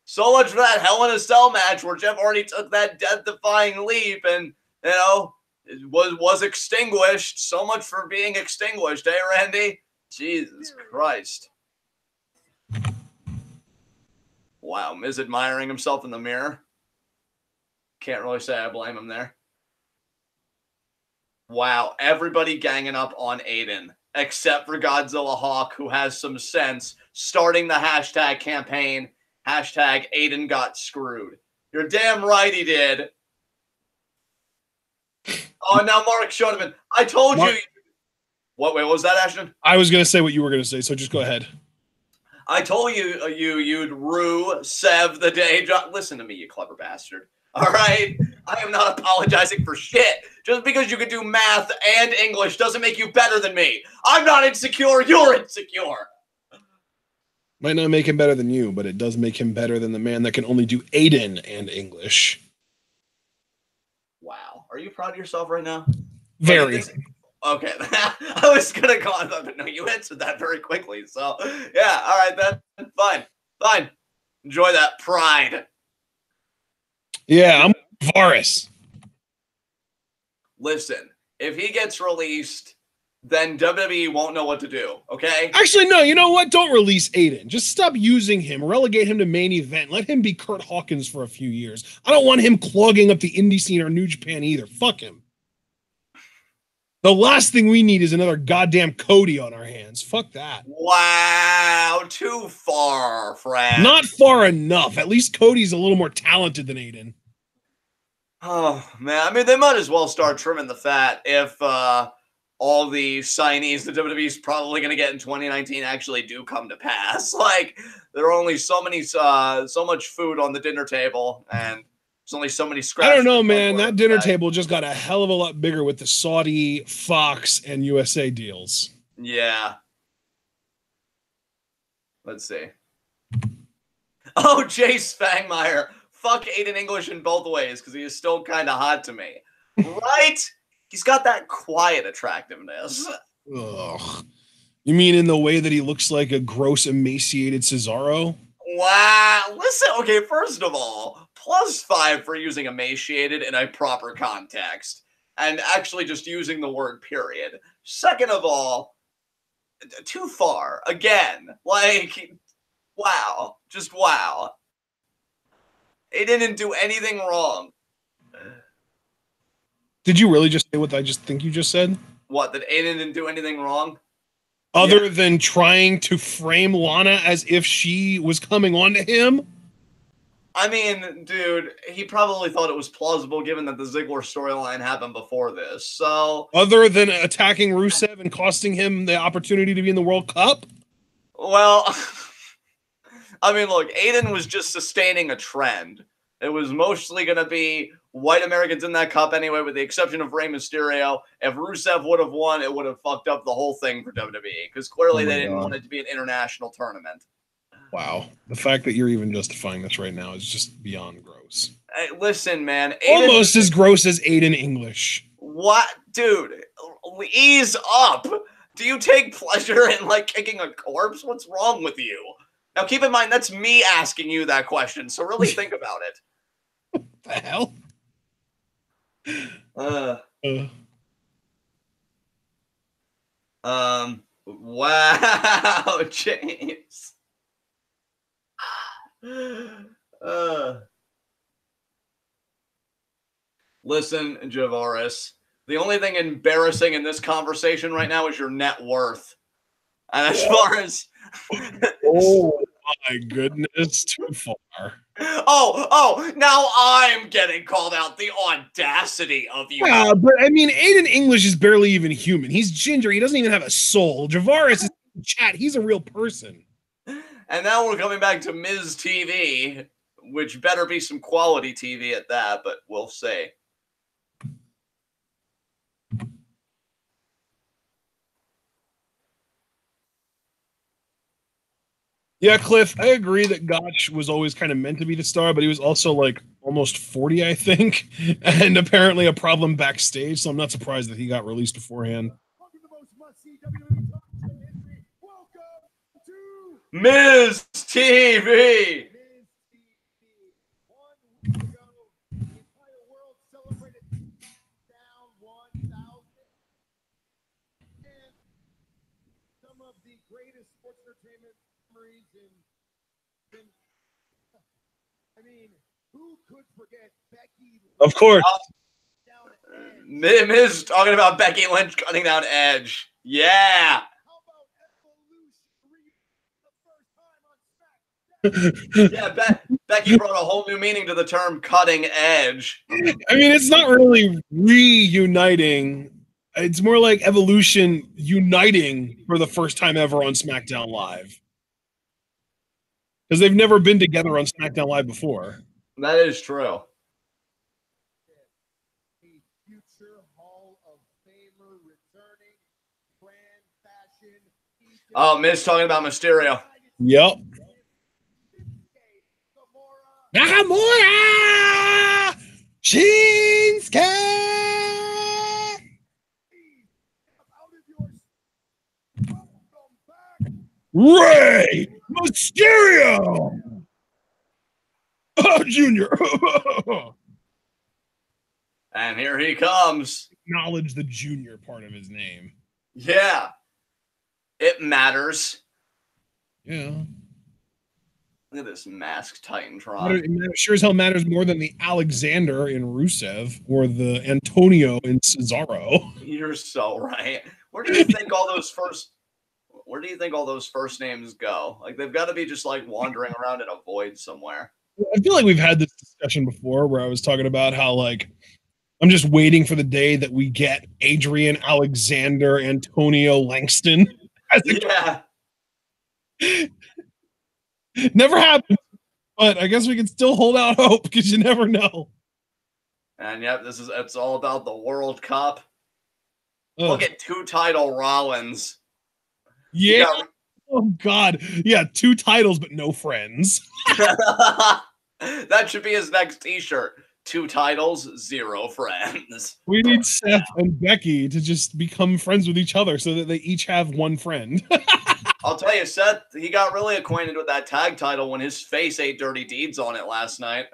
So much for that Hell in a Cell match where Jeff Hardy took that death-defying leap and, you know, it was extinguished. So much for being extinguished, eh, Randy? Jesus Christ. Wow, Miz admiring himself in the mirror. Can't really say I blame him there. Wow, everybody ganging up on Aiden, except for Godzilla Hawk, who has some sense, starting the hashtag campaign. Hashtag Aiden got screwed. You're damn right he did. Oh, now Mark Schoeneman. I told you. What? Wait, what was that, Ashton? I was going to say what you were going to say, so just go ahead. I told you you'd rue Sev the day. Listen to me, you clever bastard. All right? I am not apologizing for shit. Just because you can do math and English doesn't make you better than me. I'm not insecure. You're insecure. Might not make him better than you, but it does make him better than the man that can only do Aiden and English. Wow. Are you proud of yourself right now? Very. Okay. I was going to call it, but no, you answered that very quickly. So, yeah. All right, then. Fine. Enjoy that pride. Yeah, I'm Varus. Listen, if he gets released, then WWE won't know what to do, okay? Actually, no, you know what? Don't release Aiden. Just stop using him. Relegate him to main event. Let him be Kurt Hawkins for a few years. I don't want him clogging up the indie scene or New Japan either. Fuck him. The last thing we need is another goddamn Cody on our hands. Fuck that. Wow, too far, Fred. Not far enough. At least Cody's a little more talented than Aiden. Oh, man. I mean, they might as well start trimming the fat if all the signees the WWE's probably going to get in 2019 actually do come to pass. Like, there are only so much food on the dinner table, and there's only so many scraps. I don't know, man. That dinner table just got a hell of a lot bigger with the Saudi, Fox, and USA deals. Yeah. Let's see. Oh, Jay Spangmeyer. Fuck Aiden English in both ways, because he is still kind of hot to me. Right? He's got that quiet attractiveness. Ugh. You mean in the way that he looks like a gross, emaciated Cesaro? Wow. Listen, okay, first of all, +5 for using emaciated in a proper context and actually just using the word period. Second of all, too far. Again, like, wow. Just wow. He didn't do anything wrong. Did you really just say what I just think you just said? What, that Aiden didn't do anything wrong? Other than trying to frame Lana as if she was coming on to him? I mean, dude, he probably thought it was plausible given that the Ziggler storyline happened before this. So, other than attacking Rusev and costing him the opportunity to be in the World Cup? Well, I mean, look, Aiden was just sustaining a trend. It was mostly going to be white Americans in that cup anyway, with the exception of Rey Mysterio. If Rusev would have won, it would have fucked up the whole thing for WWE, because clearly they didn't want it to be an international tournament. Wow. The fact that you're even justifying this right now is just beyond gross. Hey, listen, man. Aiden, almost as gross as Aiden English. What? Dude, ease up. Do you take pleasure in, like, kicking a corpse? What's wrong with you? Now, keep in mind, that's me asking you that question, so really think about it. What the hell? Wow, James. Listen, Javaris, the only thing embarrassing in this conversation right now is your net worth. And as far as... Oh, my goodness, too far. Oh, now I'm getting called out. The audacity of you. Yeah, but I mean, Aiden English is barely even human. He's ginger. He doesn't even have a soul. Javaris is in chat. He's a real person. And now we're coming back to Ms. TV, which better be some quality TV at that, but we'll see. Yeah, Cliff, I agree that Gotch was always kind of meant to be the star, but he was also like almost 40, I think, and apparently a problem backstage, so I'm not surprised that he got released beforehand. Ms. TV! Of course. Miz talking about Becky Lynch cutting down Edge. Yeah. Yeah, Becky brought a whole new meaning to the term cutting edge. I mean, it's not really reuniting. It's more like Evolution uniting for the first time ever on SmackDown Live. Because they've never been together on SmackDown Live before. That is true. Oh, Miz talking about Mysterio. Yep. Nakamura! Shinsuke! Rey Mysterio! Oh, Junior! And here he comes. Acknowledge the Junior part of his name. Yeah. It matters. Yeah. Look at this masked Titantron. It sure as hell matters more than the Alexander in Rusev or the Antonio in Cesaro. You're so right. Where do you think all those first names go? Like, they've got to be just like wandering around in a void somewhere. I feel like we've had this discussion before where I was talking about how, like, I'm just waiting for the day that we get Adrian Alexander Antonio Langston. Yeah. Never happened, but I guess we can still hold out hope because you never know. And yep, it's all about the World Cup. Look at 2-title Rollins. Yeah. Oh God. Yeah, 2 titles but no friends. That should be his next T-shirt. 2 titles, 0 friends. We need Seth and Becky to just become friends with each other so that they each have 1 friend. I'll tell you, Seth, he got really acquainted with that tag title when his face ate Dirty Deeds on it last night.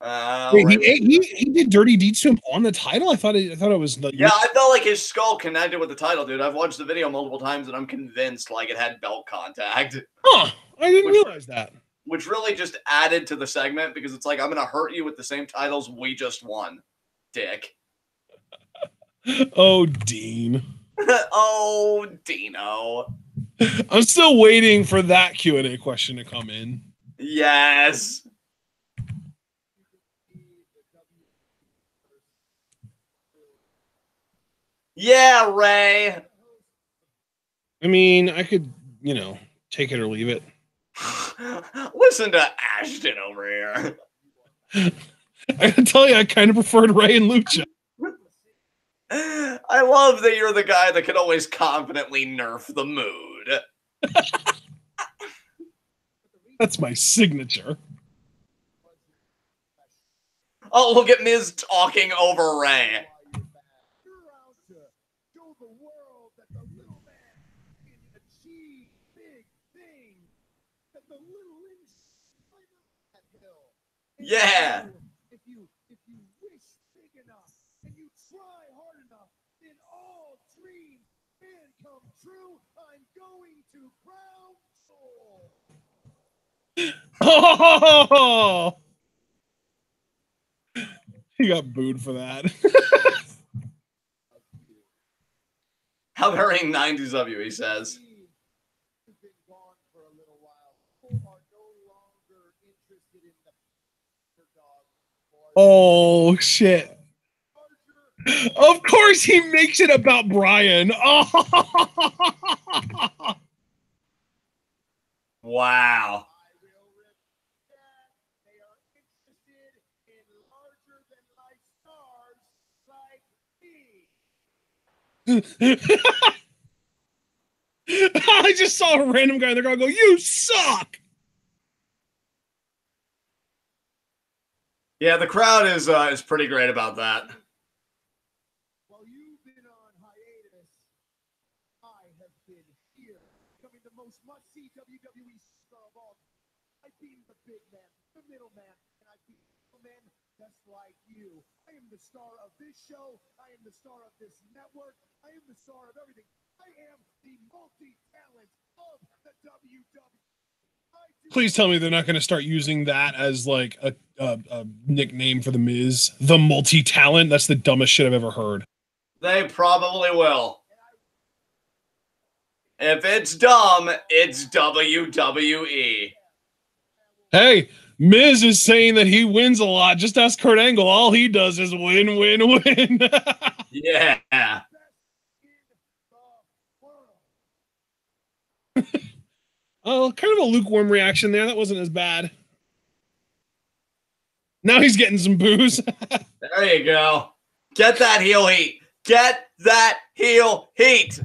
He did dirty deeds to him on the title. I thought it was the I felt like his skull connected with the title, dude. I've watched the video multiple times and I'm convinced like it had belt contact. Huh? I didn't realize that. Which really just added to the segment because it's like I'm gonna hurt you with the same titles we just won, dick. Oh, Dean. Oh, Dino. I'm still waiting for that Q&A question to come in. Yes. Yeah, Ray. I mean, I could, take it or leave it. Listen to Ashton over here. I gotta tell you, I kind of preferred Ray and Lucha. I love that you're the guy that can always confidently nerf the mood. That's my signature. Oh, look at Miz talking over Ray. Yeah. If you wish big enough and you try hard enough, then all dreams can come true. I'm going to Crown Soul. Oh! He got booed for that. How very 90s of you, he says. Oh, shit. Of course he makes it about Brian. Oh. Wow. I just saw a random guy in the crowd go, "You suck." Yeah, the crowd is pretty great about that. While you've been on hiatus, I have been here, becoming the most must-see WWE star of all. I've been the big man, the middle man, and I've been the men just like you. I am the star of this show. I am the star of this network. I am the star of everything. I am the multi-talent of the WWE. Please tell me they're not going to start using that as like a nickname for the Miz. The multi-talent. That's the dumbest shit I've ever heard. They probably will. If it's dumb, it's WWE. Hey, Miz is saying that he wins a lot. Just ask Kurt Angle. All he does is win, win, win. Yeah. Oh, kind of a lukewarm reaction there. That wasn't as bad. Now he's getting some boos. There you go. Get that heel heat. Get that heel heat.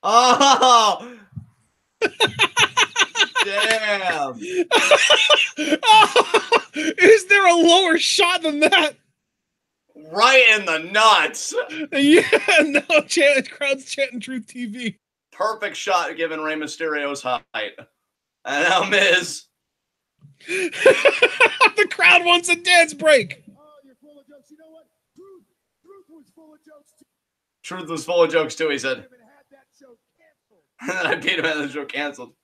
Oh, damn. Oh, is there a lower shot than that? Right in the nuts. Yeah, no, crowd's chanting Truth TV. Perfect shot given Rey Mysterio's height. And now Miz. The crowd wants a dance break. Oh, you're full of jokes. You know what? Truth was full of jokes too. Truth was full of jokes too, he said. And then I beat him and the show canceled.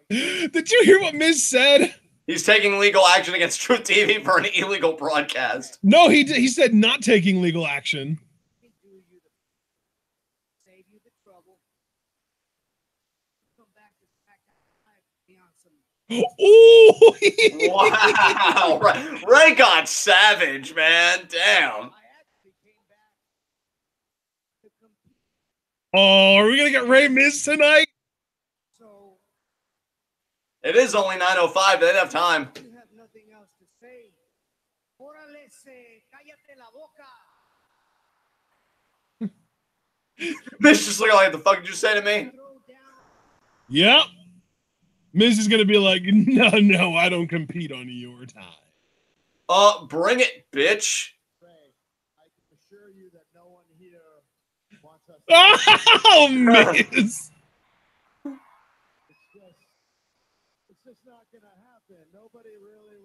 Did you hear what Miz said? He's taking legal action against Truth TV for an illegal broadcast. No, he said not taking legal action. Oh! Wow. Ray got savage, man. Damn. Oh, are we going to get Ray Miz tonight? It is only 9:05. They'd have time. You have nothing else to say. Órale, cállate la boca. Miz just looking like, the fuck did you say to me? Yep. Miz is gonna be like, no, I don't compete on your time. Bring it, bitch. I can assure you that no one here wants us. Oh, Miz. It's just not gonna happen. Nobody really.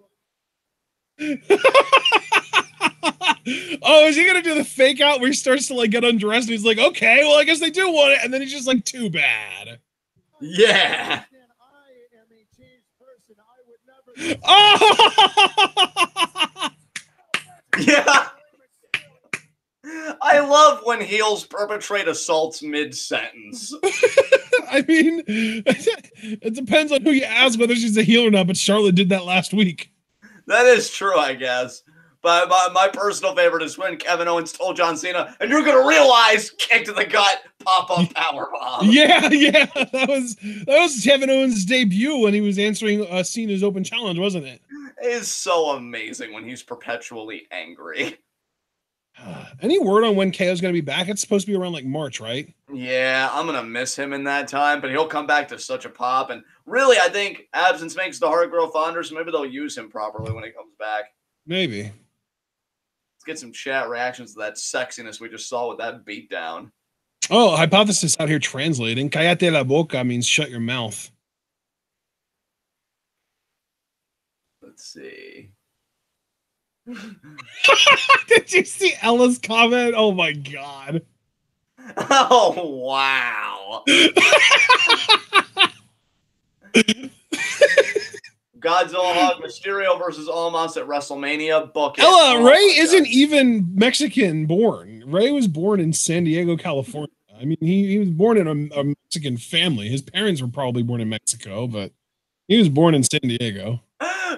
Oh, is he gonna do the fake out where he starts to like get undressed and he's like, okay, well, I guess they do want it, and then he's just like, too bad. Yeah. I am a changed person. I would never. Oh! Yeah. I love when heels perpetrate assaults mid-sentence. I mean, it depends on who you ask whether she's a heel or not, but Charlotte did that last week. That is true, I guess. But my personal favorite is when Kevin Owens told John Cena, and you're going to realize, kick to the gut, pop-up powerbomb. Yeah. That was Kevin Owens' debut when he was answering Cena's open challenge, wasn't it? It is so amazing when he's perpetually angry. Any word on when KO's going to be back? It's supposed to be around like March, right? Yeah, I'm going to miss him in that time, but he'll come back to such a pop. And really, I think absence makes the heart grow fonder, so maybe they'll use him properly when he comes back. Maybe. Let's get some chat reactions to that sexiness we just saw with that beatdown. Oh, Hypothesis out here translating. Cállate la boca means shut your mouth. Let's see. Did you see Ella's comment? Oh my god. Oh, wow. Godzilla Hawk Mysterio versus Almas at WrestleMania. Book it. Ella, Ray isn't even Mexican born. Ray was born in San Diego, California. I mean, he was born in a Mexican family. His parents were probably born in Mexico, but he was born in San Diego.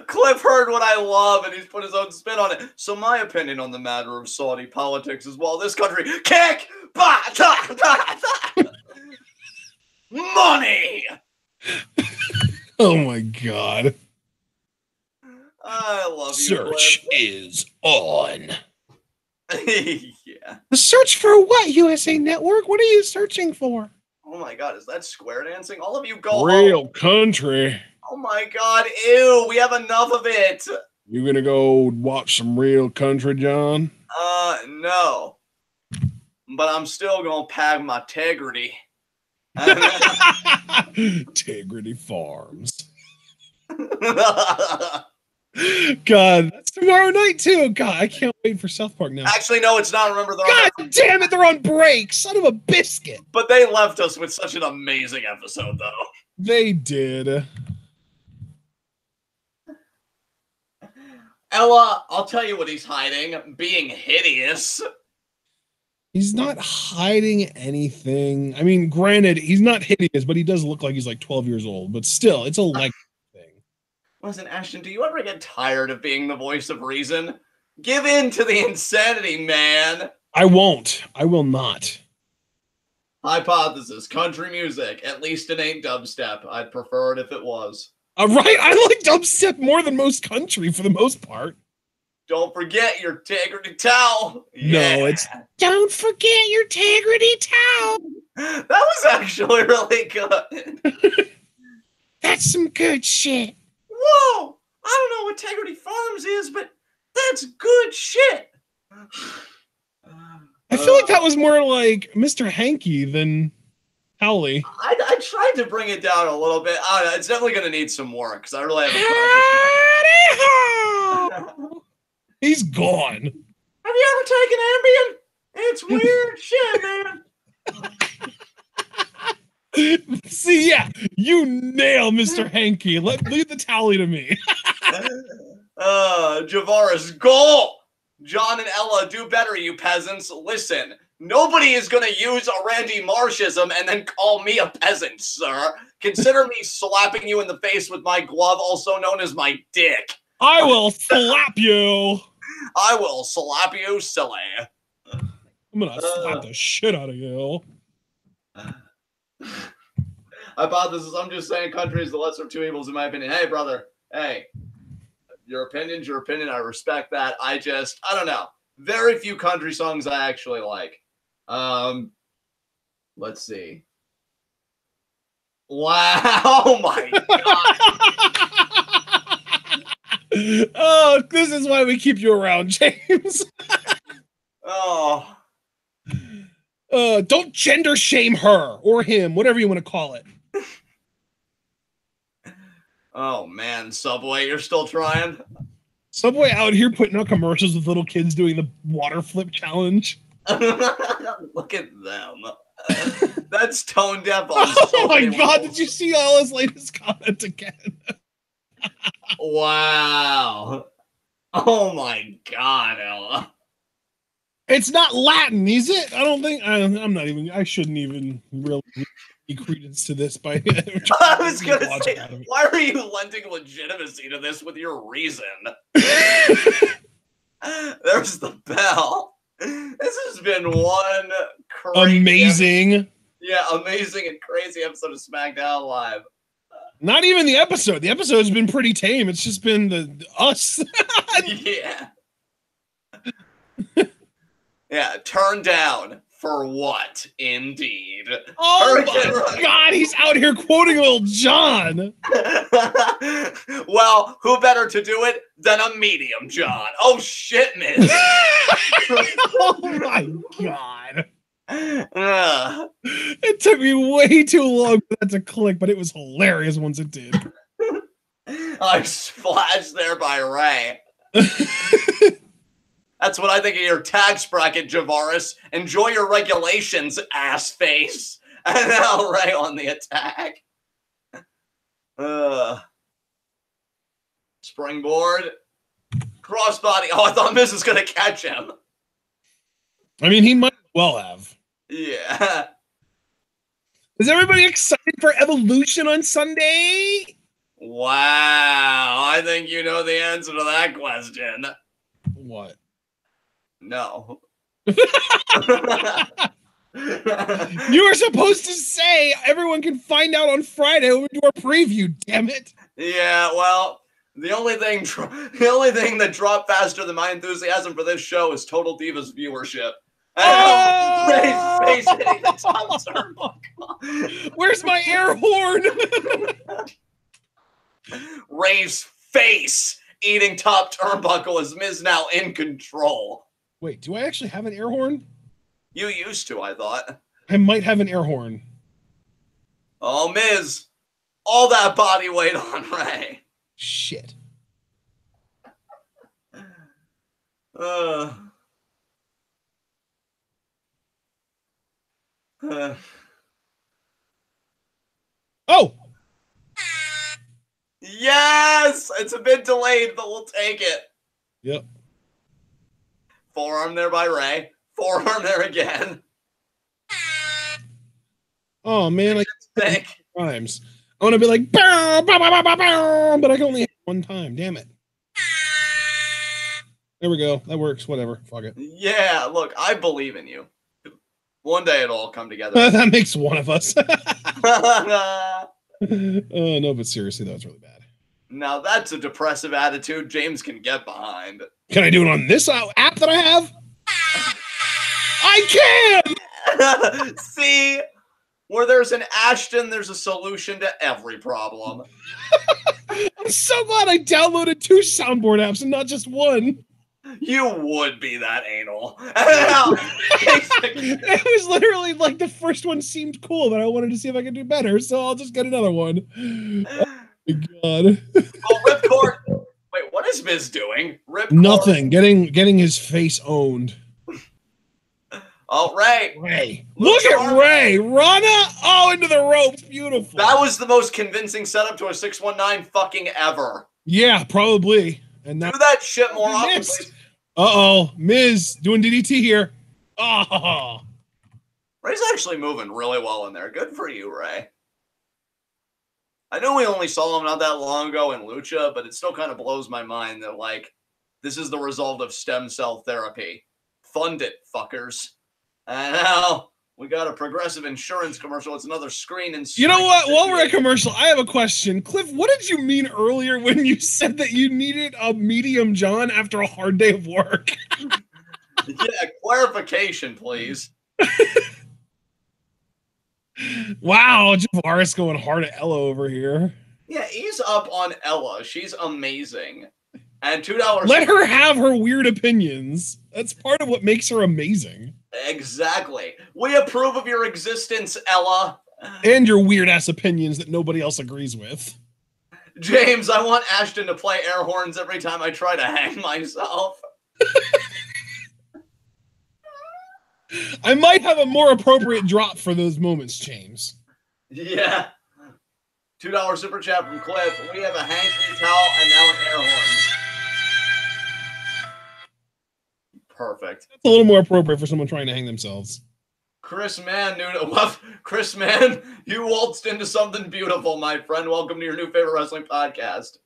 Cliff heard what I love, and he's put his own spin on it. So my opinion on the matter of Saudi politics is, well, this country, kick, money. Oh my god. I love you, Search is on. Yeah. The search for what, USA Network? What are you searching for? Oh my god, is that square dancing? All of you go Real home. country. Oh my god, ew, we have enough of it. You gonna go watch some real country, John? No. But I'm still gonna pack my integrity. Integrity Farms. God, that's tomorrow night too. God, I can't wait for South Park now. Actually, no, it's not. Remember, God damn it, they're on break. Son of a biscuit. But they left us with such an amazing episode, though. They did. Ella, I'll tell you what he's hiding. Being hideous. He's not hiding anything. I mean, granted, he's not hideous, but he does look like he's like 12 years old. But still, it's a leg thing. Listen, Ashton, do you ever get tired of being the voice of reason? Give in to the insanity, man. I won't. I will not. Hypothesis, country music. At least it ain't dubstep. I'd prefer it if it was. Right, I like dubstep more than most country for the most part. Don't forget your integrity towel. Yeah. No, it's don't forget your integrity towel. That was actually really good. That's some good shit. Whoa! I don't know what Integrity Farms is, but that's good shit. I feel like that was more like Mr. Hanky than Howley. I tried to bring it down a little bit. I don't know, it's definitely going to need some work because I really haven't. He's gone. Have you ever taken Ambien? It's weird shit, man. See, yeah, you nail Mr. Hanky. Leave the tally to me. Javaris, goal! John and Ella, do better, you peasants. Listen, nobody is going to use a Randy Marshism and then call me a peasant, sir. Consider me slapping you in the face with my glove, also known as my dick. I will slap you. I will slap you silly. I'm going to slap the shit out of you. Hypothesis, I'm just saying country is the lesser of two evils in my opinion. Hey, brother. Hey. Your opinion's your opinion. I respect that. I don't know. Very few country songs I actually like. Let's see. Wow. Oh my God. Oh, this is why we keep you around, James. Oh. Don't gender shame her or him, whatever you want to call it. Oh man, Subway, you're still trying? Subway out here putting out commercials with little kids doing the water flip challenge. Look at them. That's tone deaf on Oh my God, did you see Ella's latest comment again? Wow. Oh my God, Ella. It's not Latin, is it? I don't think. I'm not even. I shouldn't even really give credence to this. By I was gonna say, why are you lending legitimacy to this with your reason? There's the bell. This has been one crazy amazing. Yeah, amazing and crazy episode of SmackDown Live. Not even the episode. The episode's been pretty tame. It's just been the us. Yeah. Yeah, turned down for what? Indeed. Oh my God, he's out here quoting Lil Jon. Well, who better to do it than a medium John? Oh shit, Miz. Oh my God. It took me way too long for that to click, but it was hilarious once it did. I splashed there by Ray. That's what I think of your tax bracket, Javaris. Enjoy your regulations, ass face. And now Ray on the attack. Springboard. Crossbody. Oh, I thought Miz was going to catch him. I mean, he might well have. Yeah. Is everybody excited for Evolution on Sunday? Wow. I think you know the answer to that question. What? No. You were supposed to say everyone can find out on Friday when we do our preview, damn it. Yeah, well, the only thing that dropped faster than my enthusiasm for this show is Total Divas viewership. Ray's hitting the top turnbuckle. Where's my air horn? Ray's face eating top turnbuckle as Miz now in control. Wait, do I actually have an air horn? You used to, I thought. I might have an air horn. Oh, Miz. All that body weight on Ray. Shit. Oh! Yes! It's a bit delayed, but we'll take it. Yep. Forearm there by Ray. Forearm there again. Oh, man. I think times. I want to be like, bow, bow, bow, bow, bow, bow, but I can only hit one time. Damn it. There we go. That works. Whatever. Fuck it. Yeah, look, I believe in you. One day it'll all come together. That makes one of us. No, but seriously, that was really bad. Now that's a depressive attitude James can get behind. Can I do it on this app that I have? I can! See? Where there's an Ashton, there's a solution to every problem. I'm so glad I downloaded 2 soundboard apps and not just one. You would be that anal. It was literally like the first one seemed cool, but I wanted to see if I could do better, so I'll just get another one. Oh my God. Oh, Ripcord. Wait, what is Miz doing? Ripcord. Nothing. Getting his face owned. Oh, Ray. Ray. Look at Ray. Rana. Oh, into the ropes. Beautiful. That was the most convincing setup to a 619 fucking ever. Yeah, probably. And do that shit more often, please. Uh-oh. Miz doing DDT here. Oh. Ray's actually moving really well in there. Good for you, Ray. I know we only saw him not that long ago in Lucha, but it still kind of blows my mind that, like, this is the result of stem cell therapy. Fund it, fuckers. And now we got a Progressive Insurance commercial. It's another screen and you know what? While we're at commercial, I have a question. Cliff, what did you mean earlier when you said that you needed a medium John after a hard day of work? Yeah, clarification, please. Wow, Javaris going hard at Ella over here. Yeah, ease up on Ella. She's amazing. And $2. Let her have her weird opinions. That's part of what makes her amazing. Exactly. We approve of your existence, Ella. And your weird ass opinions that nobody else agrees with. James, I want Ashton to play air horns every time I try to hang myself. I might have a more appropriate drop for those moments, James. Yeah. $2 super chat from Cliff. We have a hanky towel and now an air horn. Perfect. That's a little more appropriate for someone trying to hang themselves. Chris Mann, you waltzed into something beautiful, my friend. Welcome to your new favorite wrestling podcast.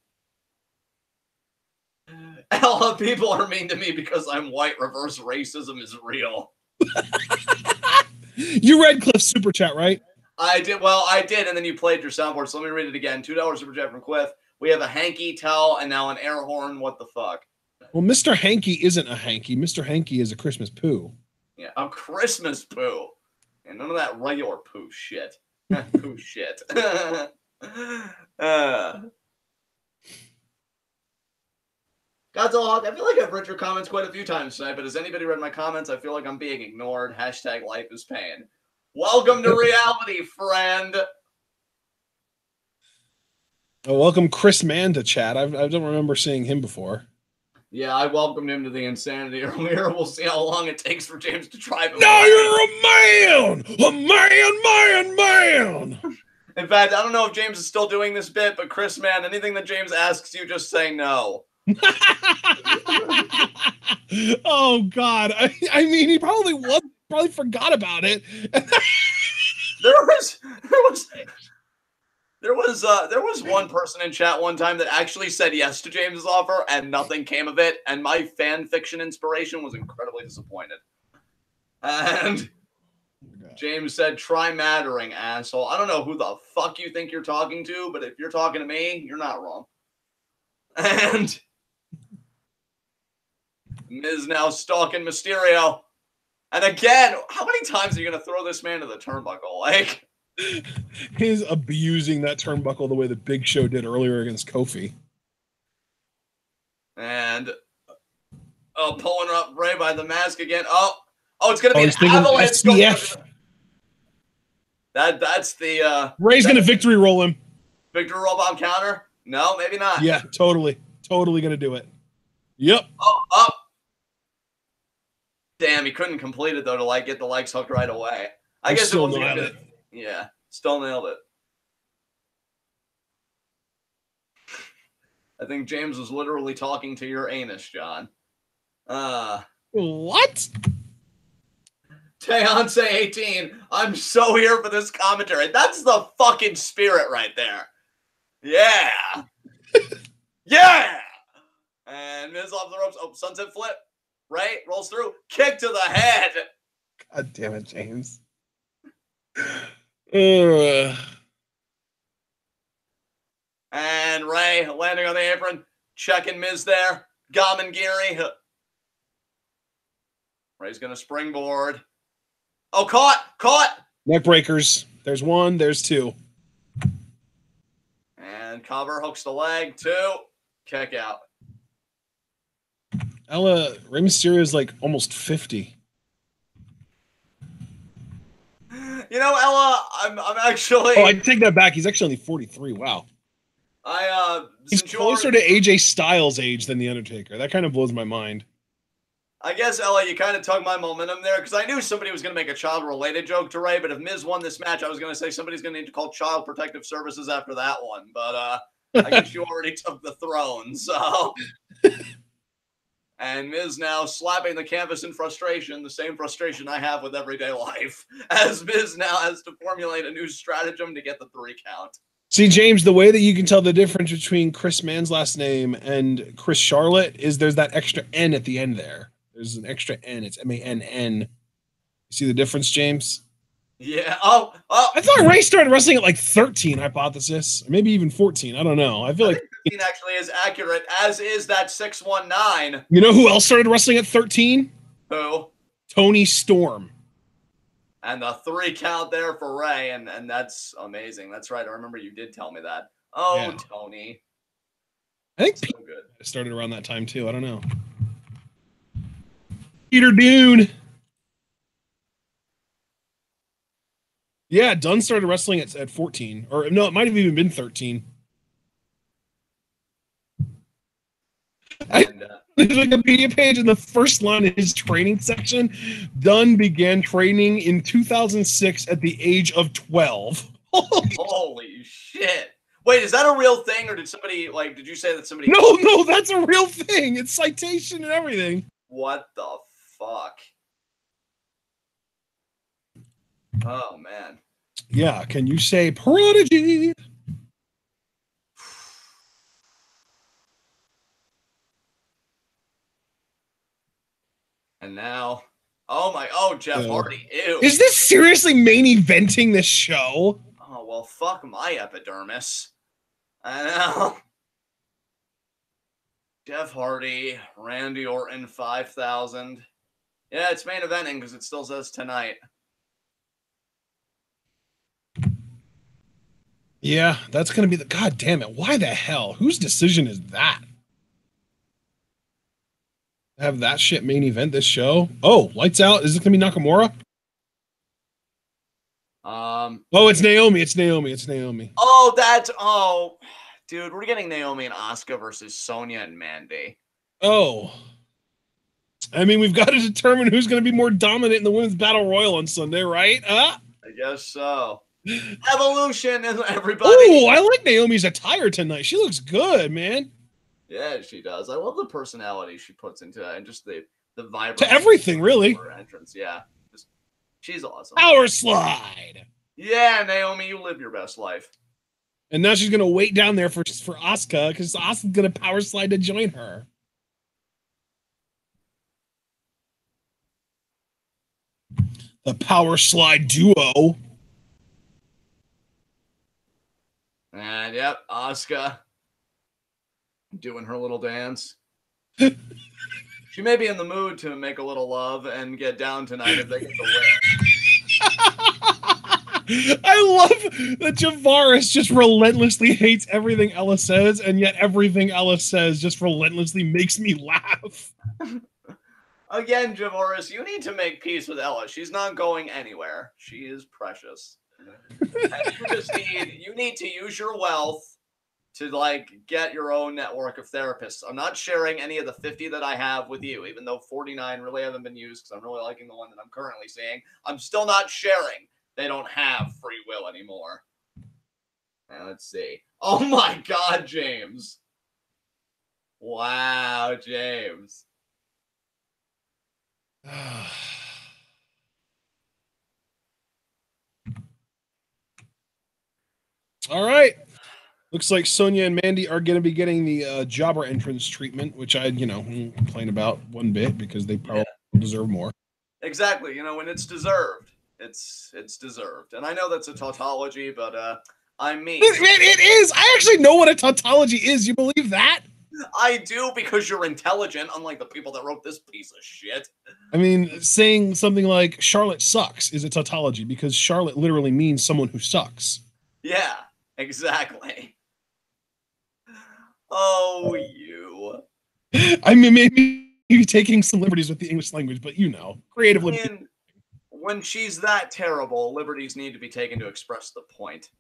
Ella, people are mean to me because I'm white. Reverse racism is real. You read Cliff's super chat, right? I did. Well, I did, and then you played your soundboard, so let me read it again. $2 super chat from Cliff. We have a hanky towel and now an air horn. What the fuck? Well, Mr. Hanky isn't a hanky. Mr. Hanky is a Christmas poo. Yeah, a Christmas poo. And none of that regular poo shit. Poo shit. Godzilla Hawk, I feel like I've read your comments quite a few times tonight, but has anybody read my comments? I feel like I'm being ignored. Hashtag life is pain. Welcome to reality, friend. Oh, welcome Chris Mann to chat. I don't remember seeing him before. Yeah, I welcomed him to the insanity earlier. We'll see how long it takes for James to drive him. No, you're a man! A man! In fact, I don't know if James is still doing this bit, but Chris Mann, anything that James asks you, just say no. Oh God! I mean, he probably forgot about it. There was one person in chat one time that actually said yes to James's offer, and nothing came of it. And my fan fiction inspiration was incredibly disappointed. And James said, "Try mattering, asshole." I don't know who the fuck you think you're talking to, but if you're talking to me, you're not wrong. And Miz now stalking Mysterio. And again, how many times are you going to throw this man to the turnbuckle? Like, he's abusing that turnbuckle the way the Big Show did earlier against Kofi. And pulling up Ray by the mask again. Oh, it's going to be an avalanche. SBF. That's the Ray's going to victory roll him. Victory roll bomb counter? No, maybe not. Yeah, totally going to do it. Yep. Oh. Damn, he couldn't complete it though to like get the legs hooked right away. I guess it wasn't good. Yeah, still nailed it. I think James was literally talking to your anus, John. What? Teonse 18. I'm so here for this commentary. That's the fucking spirit right there. Yeah. Yeah. And Miz off the ropes. Oh, sunset flip. Ray rolls through. Kick to the head. God damn it, James. And Ray landing on the apron. Checking Miz there. Gamengiri. Ray's going to springboard. Oh, caught. Neck breakers. There's one. There's two. And cover hooks the leg. 2. Kick out. Rey Mysterio is like almost 50. You know, Ella, I'm actually. Oh, I take that back. He's actually only 43. Wow. He's closer to AJ Styles' age than The Undertaker. That kind of blows my mind. I guess, Ella, you kind of took my momentum there because I knew somebody was going to make a child-related joke to Ray, but if Miz won this match, I was going to say somebody's going to need to call Child Protective Services after that one. But I guess you already took the throne, so. And Miz now slapping the canvas in frustration, the same frustration I have with everyday life, as Miz now has to formulate a new stratagem to get the 3 count. See, James, the way that you can tell the difference between Chris Mann's last name and Chris Charlotte is there's that extra N at the end there. There's an extra N. It's M-A-N-N. You see the difference, James? Yeah. Oh. I thought Ray started wrestling at like 13, hypothesis. Or maybe even 14. I don't know. I feel like 15 actually is accurate, as is that 619. You know who else started wrestling at 13? Who? Tony Storm. And the 3 count there for Ray, and that's amazing. That's right. I remember you did tell me that. Oh, Yeah. Tony. I think So good. it started around that time too. I don't know. Peter Dune. Yeah, Dunn started wrestling at 14. Or no, it might have even been 13. And, There's a Wikipedia page in the first line of his training section. Dunn began training in 2006 at the age of 12. holy shit. Wait, is that a real thing, or did somebody, like, did you say that somebody... No, that's a real thing. It's citation and everything. What the fuck? Oh, man. Yeah, can you say prodigy? And now, Jeff Hardy. Ew. Is this seriously main eventing this show? Oh, well, fuck my epidermis. I know. Jeff Hardy, Randy Orton, 5,000. Yeah, it's main eventing because it still says tonight. Yeah, that's going to be the... God damn it. Why the hell? Whose decision is that? Have that shit main event this show? Oh, lights out. Is it going to be Nakamura? Oh, it's Naomi. It's Naomi. Oh, dude, we're getting Naomi and Asuka versus Sonya and Mandy. Oh. I mean, we've got to determine who's going to be more dominant in the Women's Battle Royal on Sunday, right? I guess so. Evolution, everybody. Oh, I like Naomi's attire tonight. She looks good, man. Yeah, she does. I love the personality she puts into it and just the vibrant to everything, really. Her entrance, yeah. She's awesome. Power slide. Yeah, Naomi, you live your best life. And now she's gonna wait down there for Asuka because Asuka's gonna power slide to join her. The power slide duo. And yep, Asuka doing her little dance. She may be in the mood to make a little love and get down tonight if they get the win. I love that Javaris just relentlessly hates everything Ella says, and yet everything Ella says just relentlessly makes me laugh. Again, Javaris, you need to make peace with Ella. She's not going anywhere. She is precious. And you need to use your wealth to, like, get your own network of therapists. I'm not sharing any of the 50 that I have with you, even though 49 really haven't been used because I'm really liking the one that I'm currently seeing. I'm still not sharing. They don't have free will anymore. Now, let's see. Oh, my God, James. Wow, James. All right. Looks like Sonya and Mandy are going to be getting the jobber entrance treatment, which I, won't complain about one bit because they probably deserve more. Exactly. When it's deserved, it's deserved. And I know that's a tautology, but I mean... It is! I actually know what a tautology is. You believe that? I do, because you're intelligent, unlike the people that wrote this piece of shit. I mean, saying something like Charlotte sucks is a tautology because Charlotte literally means someone who sucks. Yeah, exactly. Oh, you. I mean, maybe you're taking some liberties with the English language, but creative liberties. When she's that terrible, liberties need to be taken to express the point.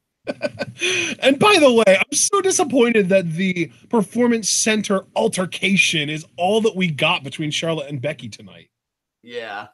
And by the way, I'm so disappointed that the Performance Center altercation is all that we got between Charlotte and Becky tonight. Yeah.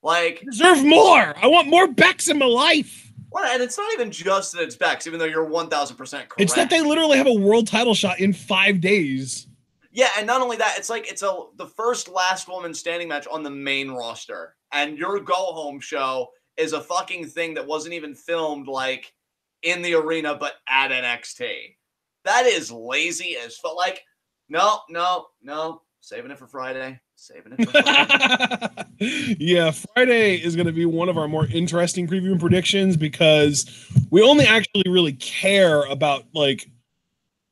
Like... Deserve more! I want more Becks in my life! Well, and it's not even just that it's Becks, even though you're 1,000% correct. It's that they literally have a world title shot in 5 days. Yeah, and not only that, it's like the first last woman standing match on the main roster. And your go-home show is a fucking thing that wasn't even filmed, like, in the arena, but at NXT. That is lazy as fuck. Like, no. Saving it for Friday. Yeah, Friday is going to be one of our more interesting preview and predictions because we only actually really care about, like, I'm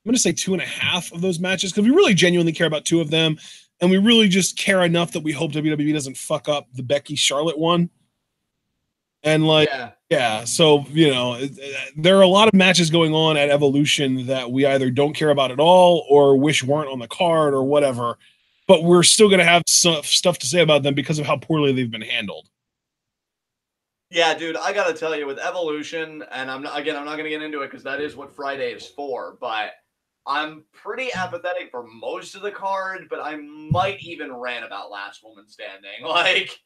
going to say 2.5 of those matches because we really genuinely care about 2 of them. And we really just care enough that we hope WWE doesn't fuck up the Becky Charlotte one. And like, Yeah. yeah, so there are a lot of matches going on at Evolution that we either don't care about at all or wish weren't on the card or whatever, but we're still going to have some stuff to say about them because of how poorly they've been handled. Yeah, dude, I gotta tell you, with Evolution, and I'm not gonna get into it because that is what Friday is for, but I'm pretty apathetic for most of the card, but I might even rant about Last Woman Standing. Like,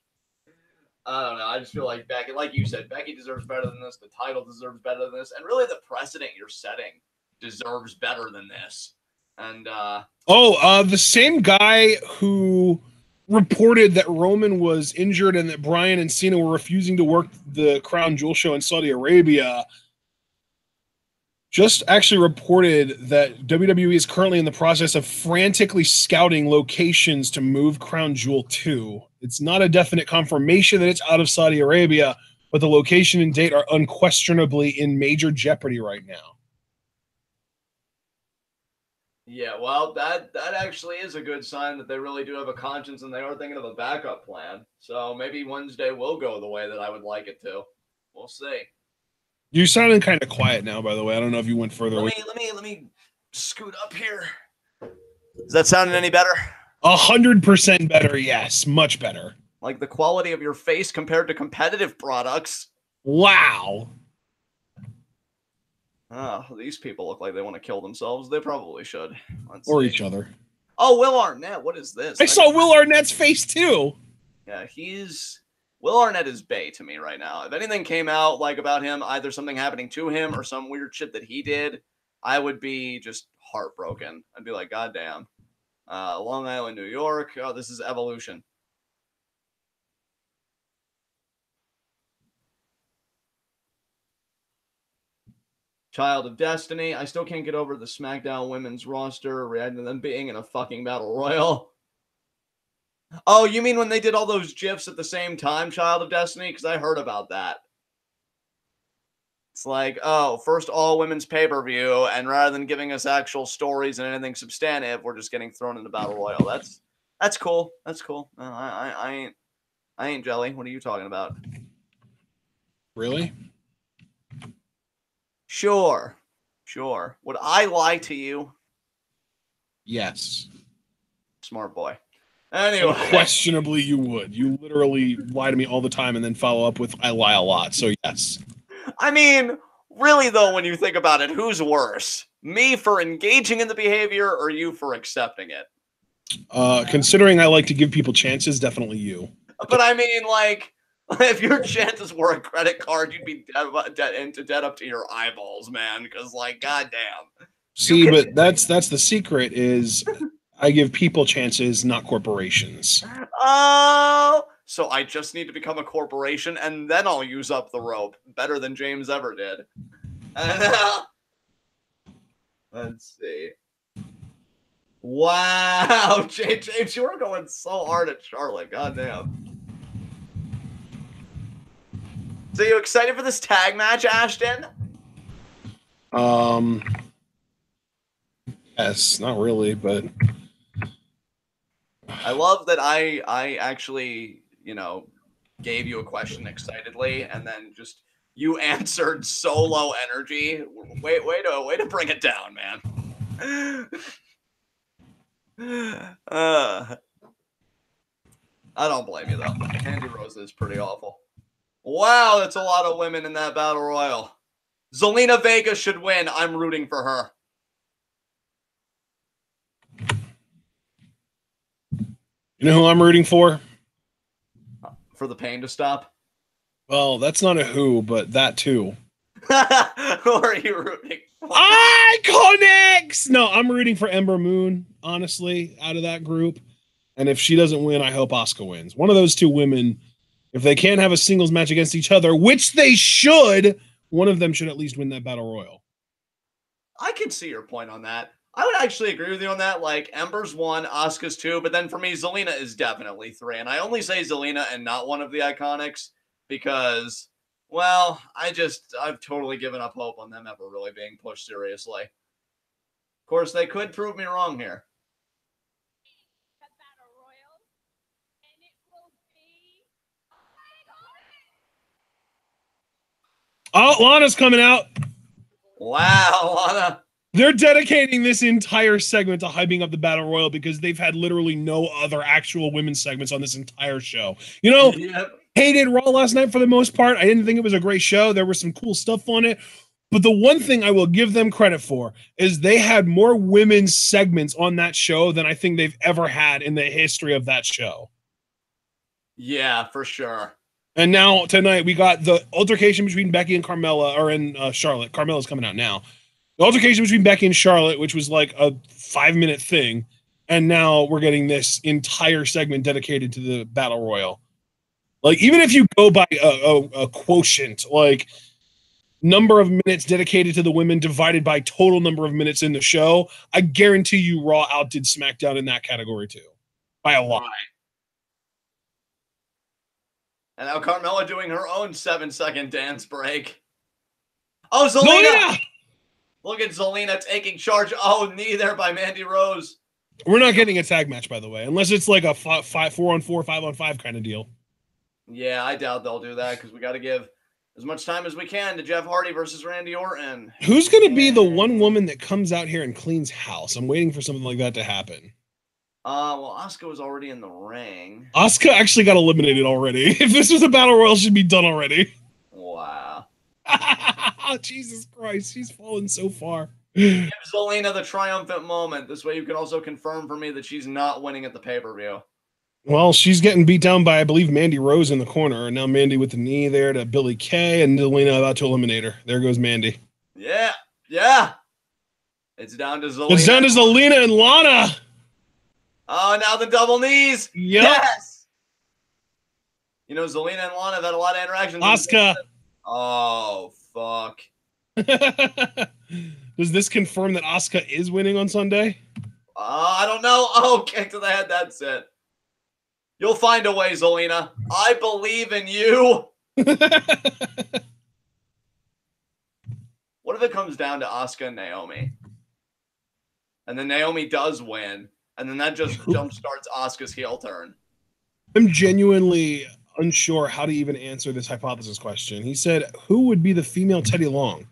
I don't know. I just feel like Becky, like you said, Becky deserves better than this. The title deserves better than this, and really, the precedent you're setting deserves better than this. And the same guy who reported that Roman was injured and that Bryan and Cena were refusing to work the Crown Jewel show in Saudi Arabia just actually reported that WWE is currently in the process of frantically scouting locations to move Crown Jewel to. It's not a definite confirmation that it's out of Saudi Arabia, but the location and date are unquestionably in major jeopardy right now. yeah, well, that actually is a good sign that they really do have a conscience and they are thinking of a backup plan. So maybe Wednesday will go the way that I would like it to. We'll see. You're sounding kind of quiet now, by the way. I don't know if you went further away. Let me scoot up here. Is that sounding any better? 100% better, yes. Much better. Like the quality of your face compared to competitive products. Wow. Oh, these people look like they want to kill themselves. They probably should. Or each other. Oh, Will Arnett. What is this? I saw Will Arnett's face too. Yeah, Will Arnett is bae to me right now. If anything came out like about him, either something happening to him or some weird shit that he did, I would be just heartbroken. I'd be like, God damn. Long Island, New York. Oh, this is Evolution. Child of Destiny. I still can't get over the SmackDown women's roster reacting to them being in a fucking battle royal. Oh, you mean when they did all those GIFs at the same time, Child of Destiny? Because I heard about that. It's like, oh, first all women's pay-per-view, and rather than giving us actual stories and anything substantive, we're just getting thrown in the battle royal. That's cool. That's cool. I ain't jelly. What are you talking about? Really? Sure. Would I lie to you? Yes. Smart boy. Anyway. Questionably, you would. You literally lie to me all the time and then follow up with, I lie a lot. So, yes. I mean, really, though, when you think about it, who's worse? Me for engaging in the behavior or you for accepting it? Considering I like to give people chances, definitely you. But I mean, like, if your chances were a credit card, you'd be dead up to your eyeballs, man. Because, like, goddamn. See, but that's the secret is I give people chances, not corporations. Oh, so I just need to become a corporation, and then I'll use up the rope. Better than James ever did. Let's see. Wow, James, you were going so hard at Charlotte. Goddamn. So you excited for this tag match, Ashton? Yes, not really, but I love that I actually, gave you a question excitedly, and then just you answered so low energy. Way to bring it down, man. I don't blame you though. Candy Rose is pretty awful. Wow, that's a lot of women in that battle royal. Zelina Vega should win. I'm rooting for her. You know who I'm rooting for? For the pain to stop? Well, that's not a who, but that too. Who are you rooting for? Iconics! No, I'm rooting for Ember Moon, honestly, out of that group. And if she doesn't win, I hope Asuka wins. One of those two women, if they can't have a singles match against each other, which they should, one of them should at least win that battle royal. I can see your point on that. I would actually agree with you on that. Like, Ember's 1, Asuka's 2, but then for me, Zelina is definitely 3. And I only say Zelina and not one of the Iconics because, well, I've totally given up hope on them ever really being pushed seriously. Of course, they could prove me wrong here. Oh, Lana's coming out. Wow, Lana. They're dedicating this entire segment to hyping up the Battle Royal because they've had literally no other actual women's segments on this entire show. You know, hated Raw last night for the most part. I didn't think it was a great show. There was some cool stuff on it. But the one thing I will give them credit for is they had more women's segments on that show than I think they've ever had in the history of that show. Yeah, for sure. And now tonight we got the altercation between Becky and Carmella, or in Charlotte. Carmella's coming out now. The altercation between Becky and Charlotte, which was like a 5-minute thing, and now we're getting this entire segment dedicated to the Battle Royal. Like, even if you go by a quotient, like number of minutes dedicated to the women divided by total number of minutes in the show, I guarantee you Raw outdid SmackDown in that category too, by a lot. Right. And now Carmella doing her own 7-second dance break. Oh, Zelina! Look at Zelina taking charge. Oh, knee there by Mandy Rose. We're not getting a tag match, by the way, unless it's like a 4-on-4, 5-on-5 kind of deal. Yeah, I doubt they'll do that because we got to give as much time as we can to Jeff Hardy versus Randy Orton. Who's going to be the one woman that comes out here and cleans house? I'm waiting for something like that to happen. Well, Asuka was already in the ring. Asuka actually got eliminated already. If this was a Battle Royal, she'd be done already. Wow. Jesus Christ, she's fallen so far. Give Zelina the triumphant moment. This way you can also confirm for me that she's not winning at the pay-per-view. Well, she's getting beat down by, I believe, Mandy Rose in the corner. And now Mandy with the knee there to Billie Kay, and Zelina about to eliminate her. There goes Mandy. Yeah. It's down to Zelina. It's down to Zelina and Lana. Oh, now the double knees. Yep. Yes. You know, Zelina and Lana have had a lot of interactions. Asuka. Oh, fuck. Does this confirm that Asuka is winning on Sunday? I don't know. Oh, kick to the head. That's it. You'll find a way, Zelina. I believe in you. What if it comes down to Asuka and Naomi? And then Naomi does win. And then that just jumpstarts Asuka's heel turn. I'm genuinely unsure how to even answer this hypothesis question. He said, who would be the female Teddy Long?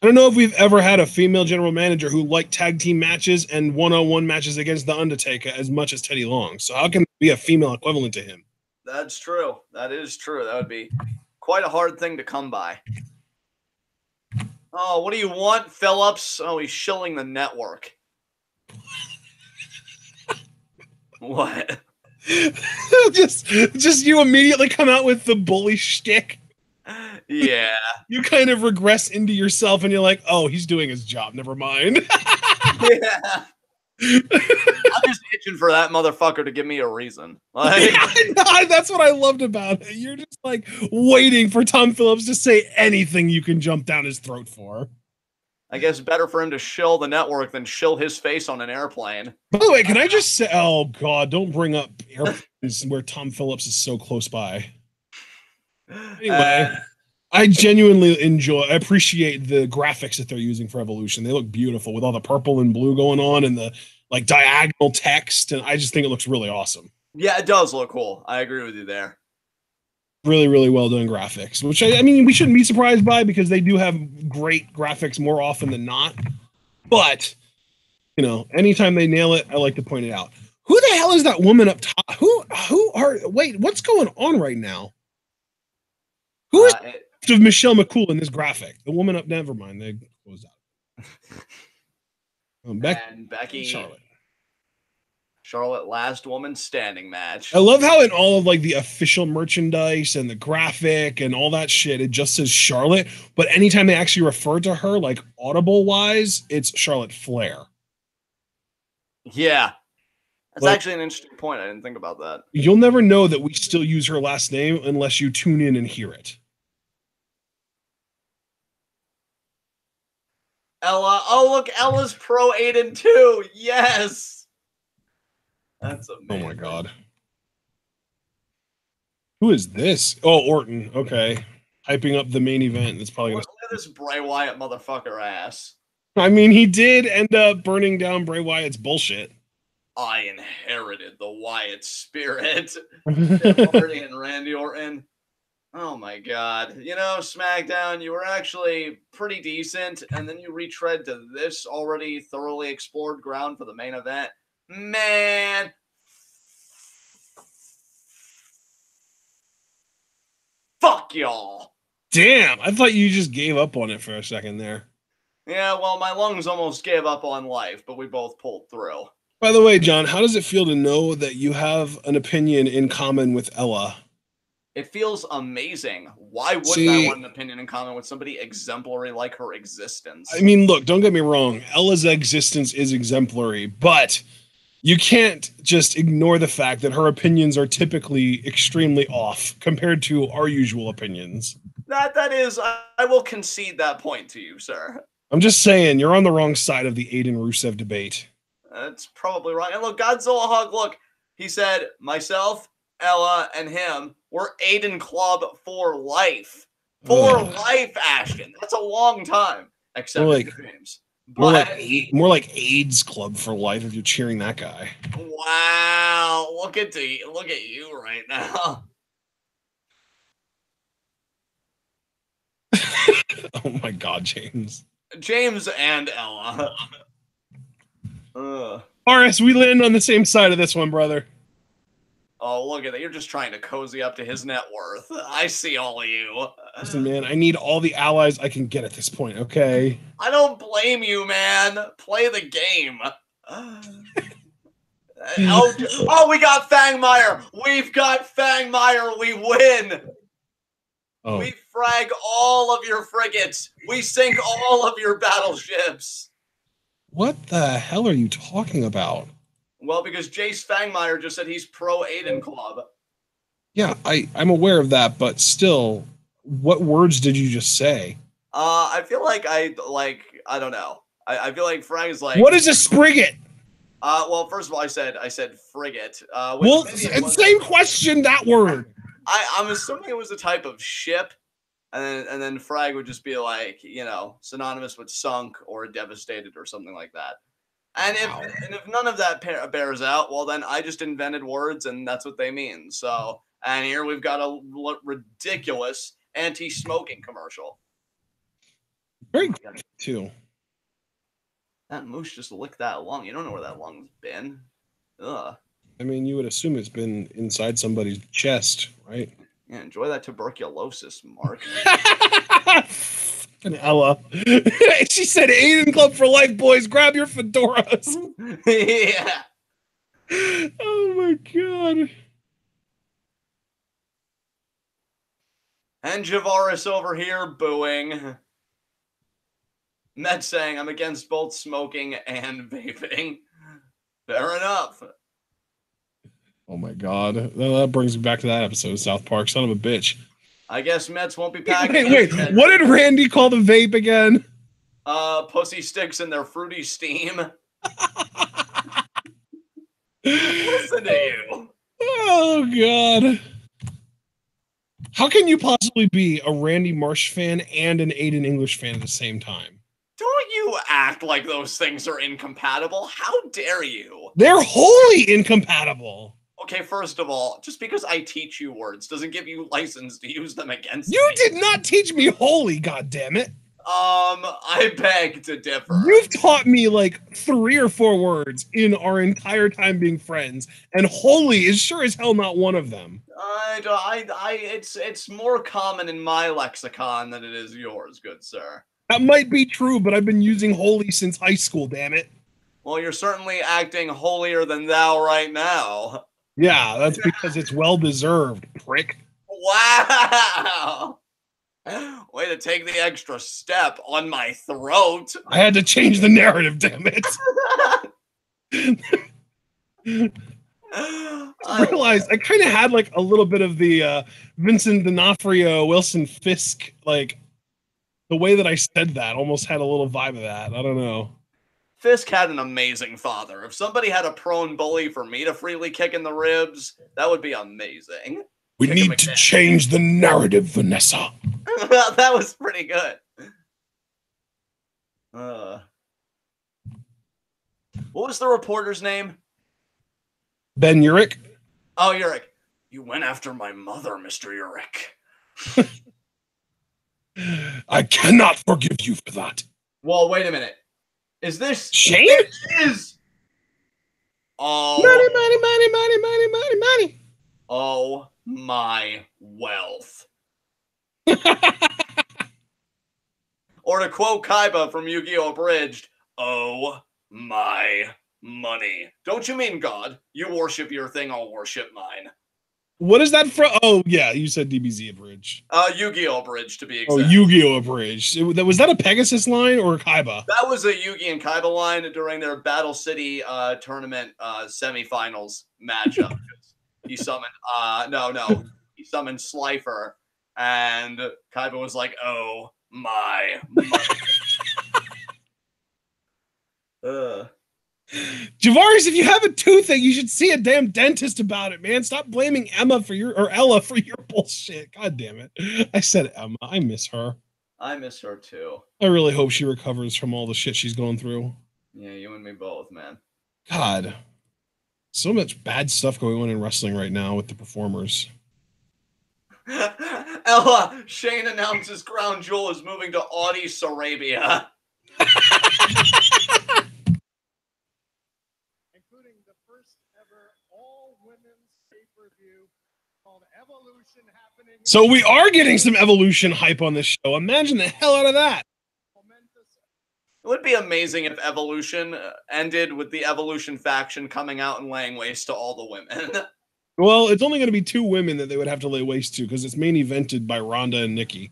I don't know if we've ever had a female general manager who liked tag team matches and one-on-one matches against The Undertaker as much as Teddy Long. So how can there be a female equivalent to him? That's true. That is true. That would be quite a hard thing to come by. Oh, what do you want, Phillips? Oh, he's shilling the network. What? just you immediately come out with the bully shtick. Yeah. You kind of regress into yourself and you're like, oh, he's doing his job. Never mind. Yeah. I'm just itching for that motherfucker to give me a reason. Like, yeah, that's what I loved about it. You're just like waiting for Tom Phillips to say anything you can jump down his throat for. I guess better for him to shill the network than shill his face on an airplane. By the way, can I just say, oh God, don't bring up airplanes where Tom Phillips is so close by. Anyway, I genuinely appreciate the graphics that they're using for Evolution. They look beautiful with all the purple and blue going on and the like diagonal text. And I just think it looks really awesome. Yeah, it does look cool. I agree with you there. Really, really well done graphics, which I mean, we shouldn't be surprised by because they do have great graphics more often than not. But, you know, anytime they nail it, I like to point it out. Who the hell is that woman up top? Wait, what's going on right now? Who is of Michelle McCool in this graphic? The woman up, never mind, they closed out. Becky, Charlotte, last woman standing match. I love how in all of like the official merchandise and the graphic and all that shit, it just says Charlotte. But anytime they actually refer to her, like audible wise, it's Charlotte Flair. Yeah. That's actually an interesting point. I didn't think about that. You'll never know that we still use her last name unless you tune in and hear it. Ella. Oh, look, Ella's Pro 8-2. Yes. That's amazing. Oh my God. Who is this? Oh, Orton. Okay. Hyping up the main event. It's probably Look at this Bray Wyatt motherfucker ass. I mean, he did end up burning down Bray Wyatt's bullshit. I inherited the Wyatt spirit. Jeff Hardy and Randy Orton. Oh my God. You know, SmackDown, you were actually pretty decent, and then you retread to this already thoroughly explored ground for the main event. Man. Fuck y'all. Damn, I thought you just gave up on it for a second there. Yeah, well, my lungs almost gave up on life, but we both pulled through. By the way, John, how does it feel to know that you have an opinion in common with Ella? It feels amazing. Why wouldn't I See, want an opinion in common with somebody exemplary like her existence? I mean, look, don't get me wrong. Ella's existence is exemplary, but you can't just ignore the fact that her opinions are typically extremely off compared to our usual opinions. That is, I will concede that point to you, sir. I'm just saying, you're on the wrong side of the Aiden Rusev debate. That's probably wrong. And look, Godzilla Hug, look, he said, myself, Ella, and him, we're Aiden Club for life. For life, Ashton. That's a long time. Except More like- in dreams. More like AIDS Club for life if you're cheering that guy. Wow, look at you right now. Oh my God, James. James and Ella. Ugh. RS, we land on the same side of this one, brother. Oh, look at that. You're just trying to cozy up to his net worth. I see all of you. Listen, man, I need all the allies I can get at this point, okay? I don't blame you, man. Play the game. Oh, we got Fangmeyer. We've got Fangmeyer. We win. Oh. We frag all of your frigates. We sink all of your battleships. What the hell are you talking about? Well, because Jace Fangmeyer just said he's pro Aiden Club. Yeah, I'm aware of that, but still, what words did you just say? I feel like I don't know. I feel like Frag is like, what is a sprigget? Well, first of all, I said frigate. Well, same question. That word. I'm assuming it was a type of ship, and then Frag would just be like, you know, synonymous with sunk or devastated or something like that. And if none of that bears out, well, then I just invented words, and that's what they mean. So, and here we've got a ridiculous anti-smoking commercial. Very good too. That moose just licked that lung. You don't know where that lung's been. Ugh. I mean, you would assume it's been inside somebody's chest, right? Yeah, enjoy that tuberculosis, Mark. And Ella. She said, Aiden Club for life, boys. Grab your fedoras. Yeah. Oh, my God. And Javaris over here booing. Met saying, I'm against both smoking and vaping. Fair enough. Oh, my God. That brings me back to that episode of South Park. Son of a bitch. I guess Mets won't be packing. Wait. What did Randy call the vape again? Pussy sticks in their fruity steam. Listen to you. Oh, God. How can you possibly be a Randy Marsh fan and an Aiden English fan at the same time? Don't you act like those things are incompatible. How dare you? They're wholly incompatible. Okay, first of all, just because I teach you words doesn't give you license to use them against me. You did not teach me holy, goddammit. I beg to differ. You've taught me like 3 or 4 words in our entire time being friends, and holy is sure as hell not one of them. It's more common in my lexicon than it is yours, good sir. That might be true, but I've been using holy since high school, damn it. Well, you're certainly acting holier than thou right now. Yeah, that's because it's well-deserved, prick. Wow! Way to take the extra step on my throat. I had to change the narrative, damn it. I realized I kind of had like a little bit of the Vincent D'Onofrio, Wilson Fisk, like the way that I said that almost had a little vibe of that. I don't know. Fisk had an amazing father. If somebody had a prone bully for me to freely kick in the ribs, that would be amazing. We need to change the narrative, Vanessa. That was pretty good. What was the reporter's name? Ben Urich. Oh, Urich. You went after my mother, Mr. Urich. I cannot forgive you for that. Well, wait a minute. Is this Shane? It is. Oh. Money. Oh my wealth. Or to quote Kaiba from Yu-Gi-Oh! Abridged, oh my money. Don't you mean God? You worship your thing, I'll worship mine. What is that from? Oh, yeah, you said DBZ Abridged. Yu-Gi-Oh! Abridged, to be exact. Oh, Yu-Gi-Oh! Abridged. Was that a Pegasus line or a Kaiba? That was a Yu-Gi and Kaiba line during their Battle City tournament semifinals matchup. He summoned, he summoned Slifer, and Kaiba was like, oh my money. Javaris, if you have a toothache, you should see a damn dentist about it, man. Stop blaming Ella for your bullshit. God damn it. I said Emma. I miss her. I miss her too. I really hope she recovers from all the shit she's going through. Yeah, you and me both, man. God. So much bad stuff going on in wrestling right now with the performers. Ella, Shane announces Crown Jewel is moving to Audi Sarabia. Including the first ever all-women's pay-per-view called Evolution happening. So we are getting some Evolution hype on this show. Imagine the hell out of that. It would be amazing if Evolution ended with the Evolution faction coming out and laying waste to all the women. Well, it's only going to be 2 women that they would have to lay waste to because it's main evented by Rhonda and Nikki.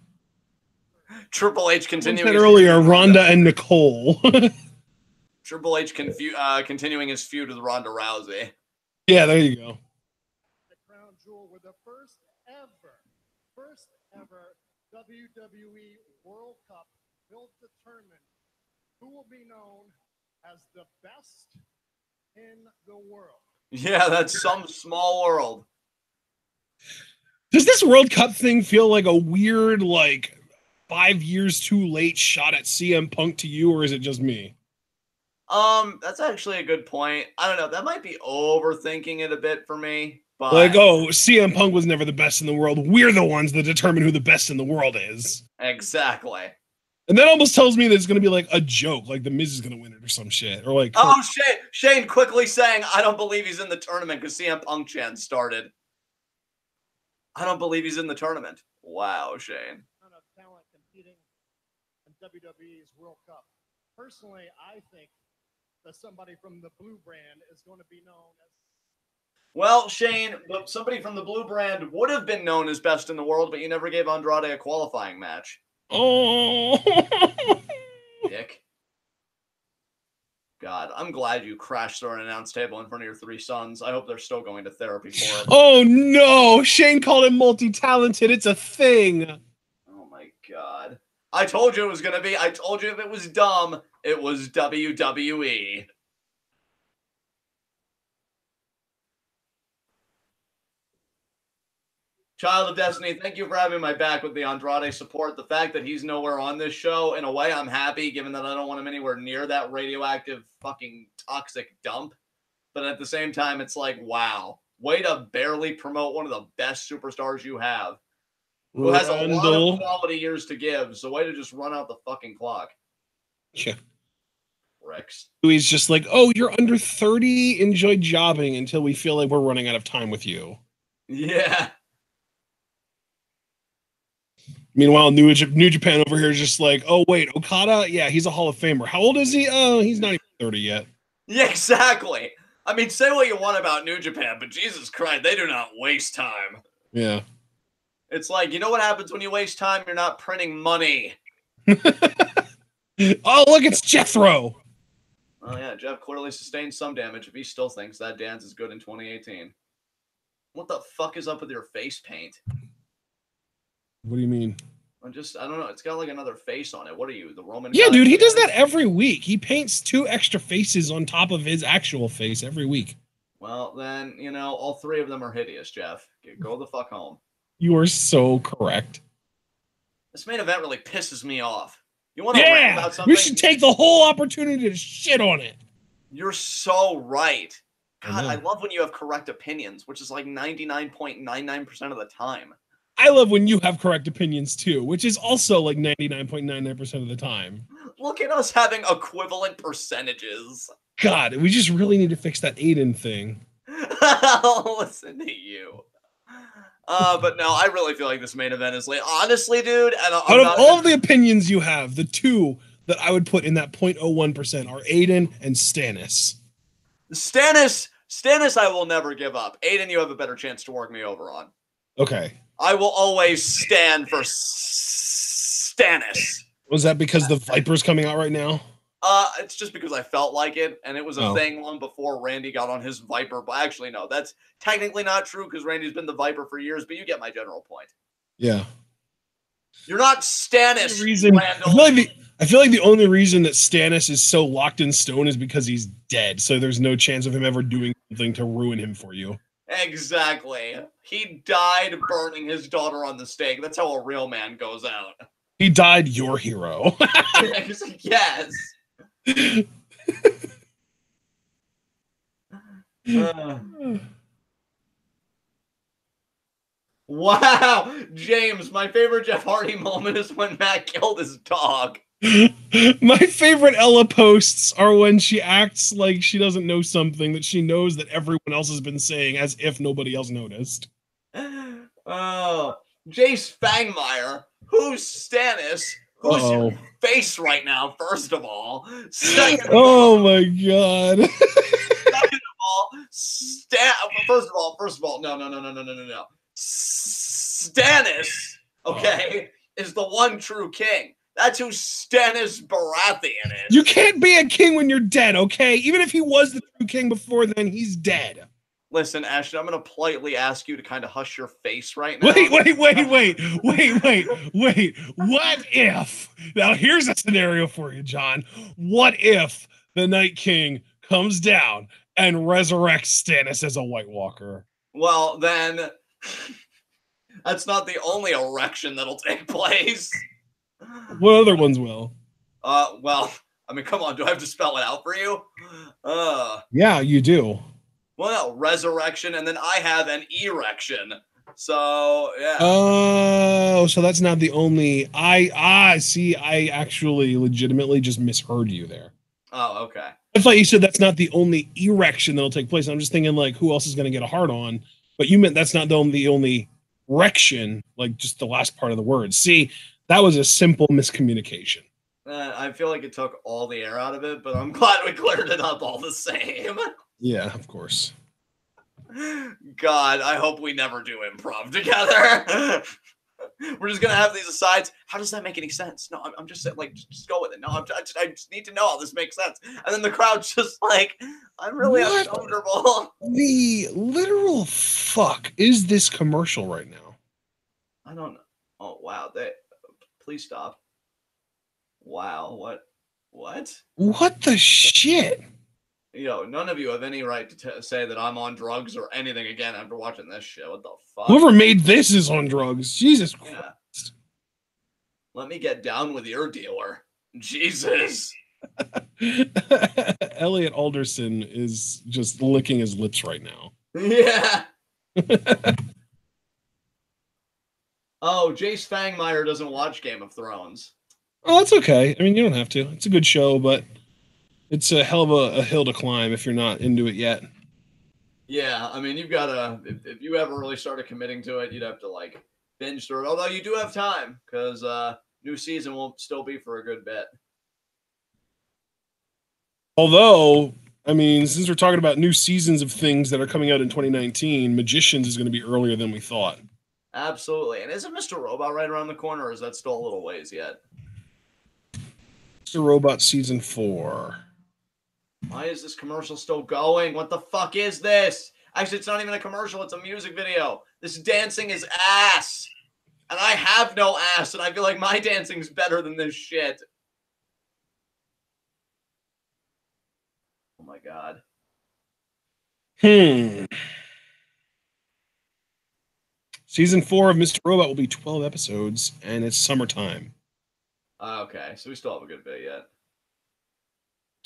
Triple H continuing. I said earlier, Rhonda and Nicole. Triple H continuing his feud with Ronda Rousey. Yeah, there you go. The Crown Jewel with the first ever WWE World Cup will determine who will be known as the best in the world. Yeah, that's some small world. Does this World Cup thing feel like a weird, 5 years too late shot at CM Punk to you, or is it just me? That's actually a good point. I don't know. That might be overthinking it a bit for me. But CM Punk was never the best in the world. We're the ones that determine who the best in the world is. Exactly. And that almost tells me that it's going to be a joke, like the Miz is going to win it or some shit. Or Shane quickly saying, I don't believe he's in the tournament because CM Punk chant started. I don't believe he's in the tournament. Wow, Shane. Ton of talent competing in WWE's World Cup. Personally, I think that somebody from the Blue Brand is going to be known as. Well, Shane, somebody from the Blue Brand would have been known as best in the world, but you never gave Andrade a qualifying match. Oh. Dick. God, I'm glad you crashed through an announce table in front of your 3 sons. I hope they're still going to therapy for it. Oh, no. Shane called him multi-talented. It's a thing. Oh, my God. I told you it was going to be. I told you if it was dumb, it was WWE. Child of Destiny, thank you for having my back with the Andrade support. The fact that he's nowhere on this show, in a way, I'm happy, given that I don't want him anywhere near that radioactive fucking toxic dump. But at the same time, it's like, wow, way to barely promote one of the best superstars you have, who has a lot of quality years to give. So way to just run out the fucking clock. Yeah. Rex. He's just like, oh, you're under 30. Enjoy jobbing until we feel like we're running out of time with you. Yeah. Meanwhile, New Japan over here is just like, oh, wait, Okada? Yeah, he's a Hall of Famer. How old is he? Oh, he's not even 30 yet. Yeah, exactly. I mean, say what you want about New Japan, but Jesus Christ, they do not waste time. Yeah. It's like, you know what happens when you waste time? You're not printing money. Oh, look, it's Jethro. Oh, yeah, Jeff clearly sustained some damage if he still thinks that dance is good in 2018. What the fuck is up with your face paint? What do you mean? I don't know. It's got like another face on it. What are you, the Roman? Yeah, dude, he does that every week. He paints 2 extra faces on top of his actual face every week. Well, then, all 3 of them are hideous, Jeff. Go the fuck home. You are so correct. This main event really pisses me off. You want to rant about something? We should take the whole opportunity to shit on it. You're so right. God, I love when you have correct opinions, which is like 99.99% of the time. I love when you have correct opinions too, which is also like 99.99% of the time. Look at us having equivalent percentages. God, we just really need to fix that Aiden thing. Listen to you. But no, I really feel like this main event is late. Honestly, dude, and out of all of the opinions you have, the two that I would put in that 0.01% are Aiden and Stannis. Stannis, I will never give up. Aiden, you have a better chance to work me over on. Okay. I will always stand for Stannis. Was that because the Viper's coming out right now? It's just because I felt like it, and it was a thing long before Randy got on his Viper. But actually, no, that's technically not true because Randy's been the Viper for years. But you get my general point. Yeah. You're not Stannis, Randall. I feel like the only reason that Stannis is so locked in stone is because he's dead. So there's no chance of him ever doing something to ruin him for you. Exactly. He died burning his daughter on the stake. That's how a real man goes out. He died your hero. Yes. Wow, James, my favorite Jeff Hardy moment is when Matt killed his dog. My favorite Ella posts are when she acts like she doesn't know something that she knows that everyone else has been saying as if nobody else noticed. Oh, Jace Fangmeyer, who's Stannis? Who's your face right now, first of all? Second of all, my God. Second of all, first of all, no. Stannis, okay, is the one true king. That's who Stannis Baratheon is. You can't be a king when you're dead, okay? Even if he was the true king before then, he's dead. Listen, Ashton, I'm going to politely ask you to kind of hush your face right now. Wait. What if? Now, here's a scenario for you, John. What if the Night King comes down and resurrects Stannis as a White Walker? Well, then, that's not the only erection that'll take place. What other ones will? Well, I mean, come on. Do I have to spell it out for you? Yeah, you do. Well, no, resurrection, and then I have an erection. So, yeah. Oh, so that's not the only. See, I actually legitimately just misheard you there. Oh, okay. I thought you said that's not the only erection that'll take place. I'm just thinking, like, who else is going to get a hard on? But you meant that's not the only erection, like just the last part of the word. See, that was a simple miscommunication. I feel like it took all the air out of it, but I'm glad we cleared it up all the same. Yeah, of course. God, I hope we never do improv together. We're just going to have these asides. How does that make any sense? No, I'm just saying, like, just go with it. No, I just need to know how this makes sense. And then the crowd's just like, I'm really uncomfortable. The literal fuck is this commercial right now? I don't know. Oh, wow. Please stop. Wow. What? What the shit? None of you have any right to say that I'm on drugs or anything again after watching this shit. What the fuck? Whoever made this is on drugs. Jesus Christ. Let me get down with your dealer. Jesus. Elliot Alderson is just licking his lips right now. Yeah. Oh, Jace Fangmeyer doesn't watch Game of Thrones. Oh, that's okay. I mean, you don't have to. It's a good show, but it's a hell of a hill to climb if you're not into it yet. Yeah, I mean, you've got to, if you ever really started committing to it, you'd have to, like, binge through it. Although you do have time, because new season won't still be for a good bit. Although, I mean, since we're talking about new seasons of things that are coming out in 2019, Magicians is going to be earlier than we thought. Absolutely. And isn't Mr. Robot right around the corner, or is that still a little ways yet? Mr. Robot Season 4. Why is this commercial still going? What the fuck is this? Actually, it's not even a commercial. It's a music video. This dancing is ass. And I have no ass, and I feel like my dancing's better than this shit. Oh, my God. Season 4 of Mr. Robot will be 12 episodes, and it's summertime. Okay, so we still have a good bit yet.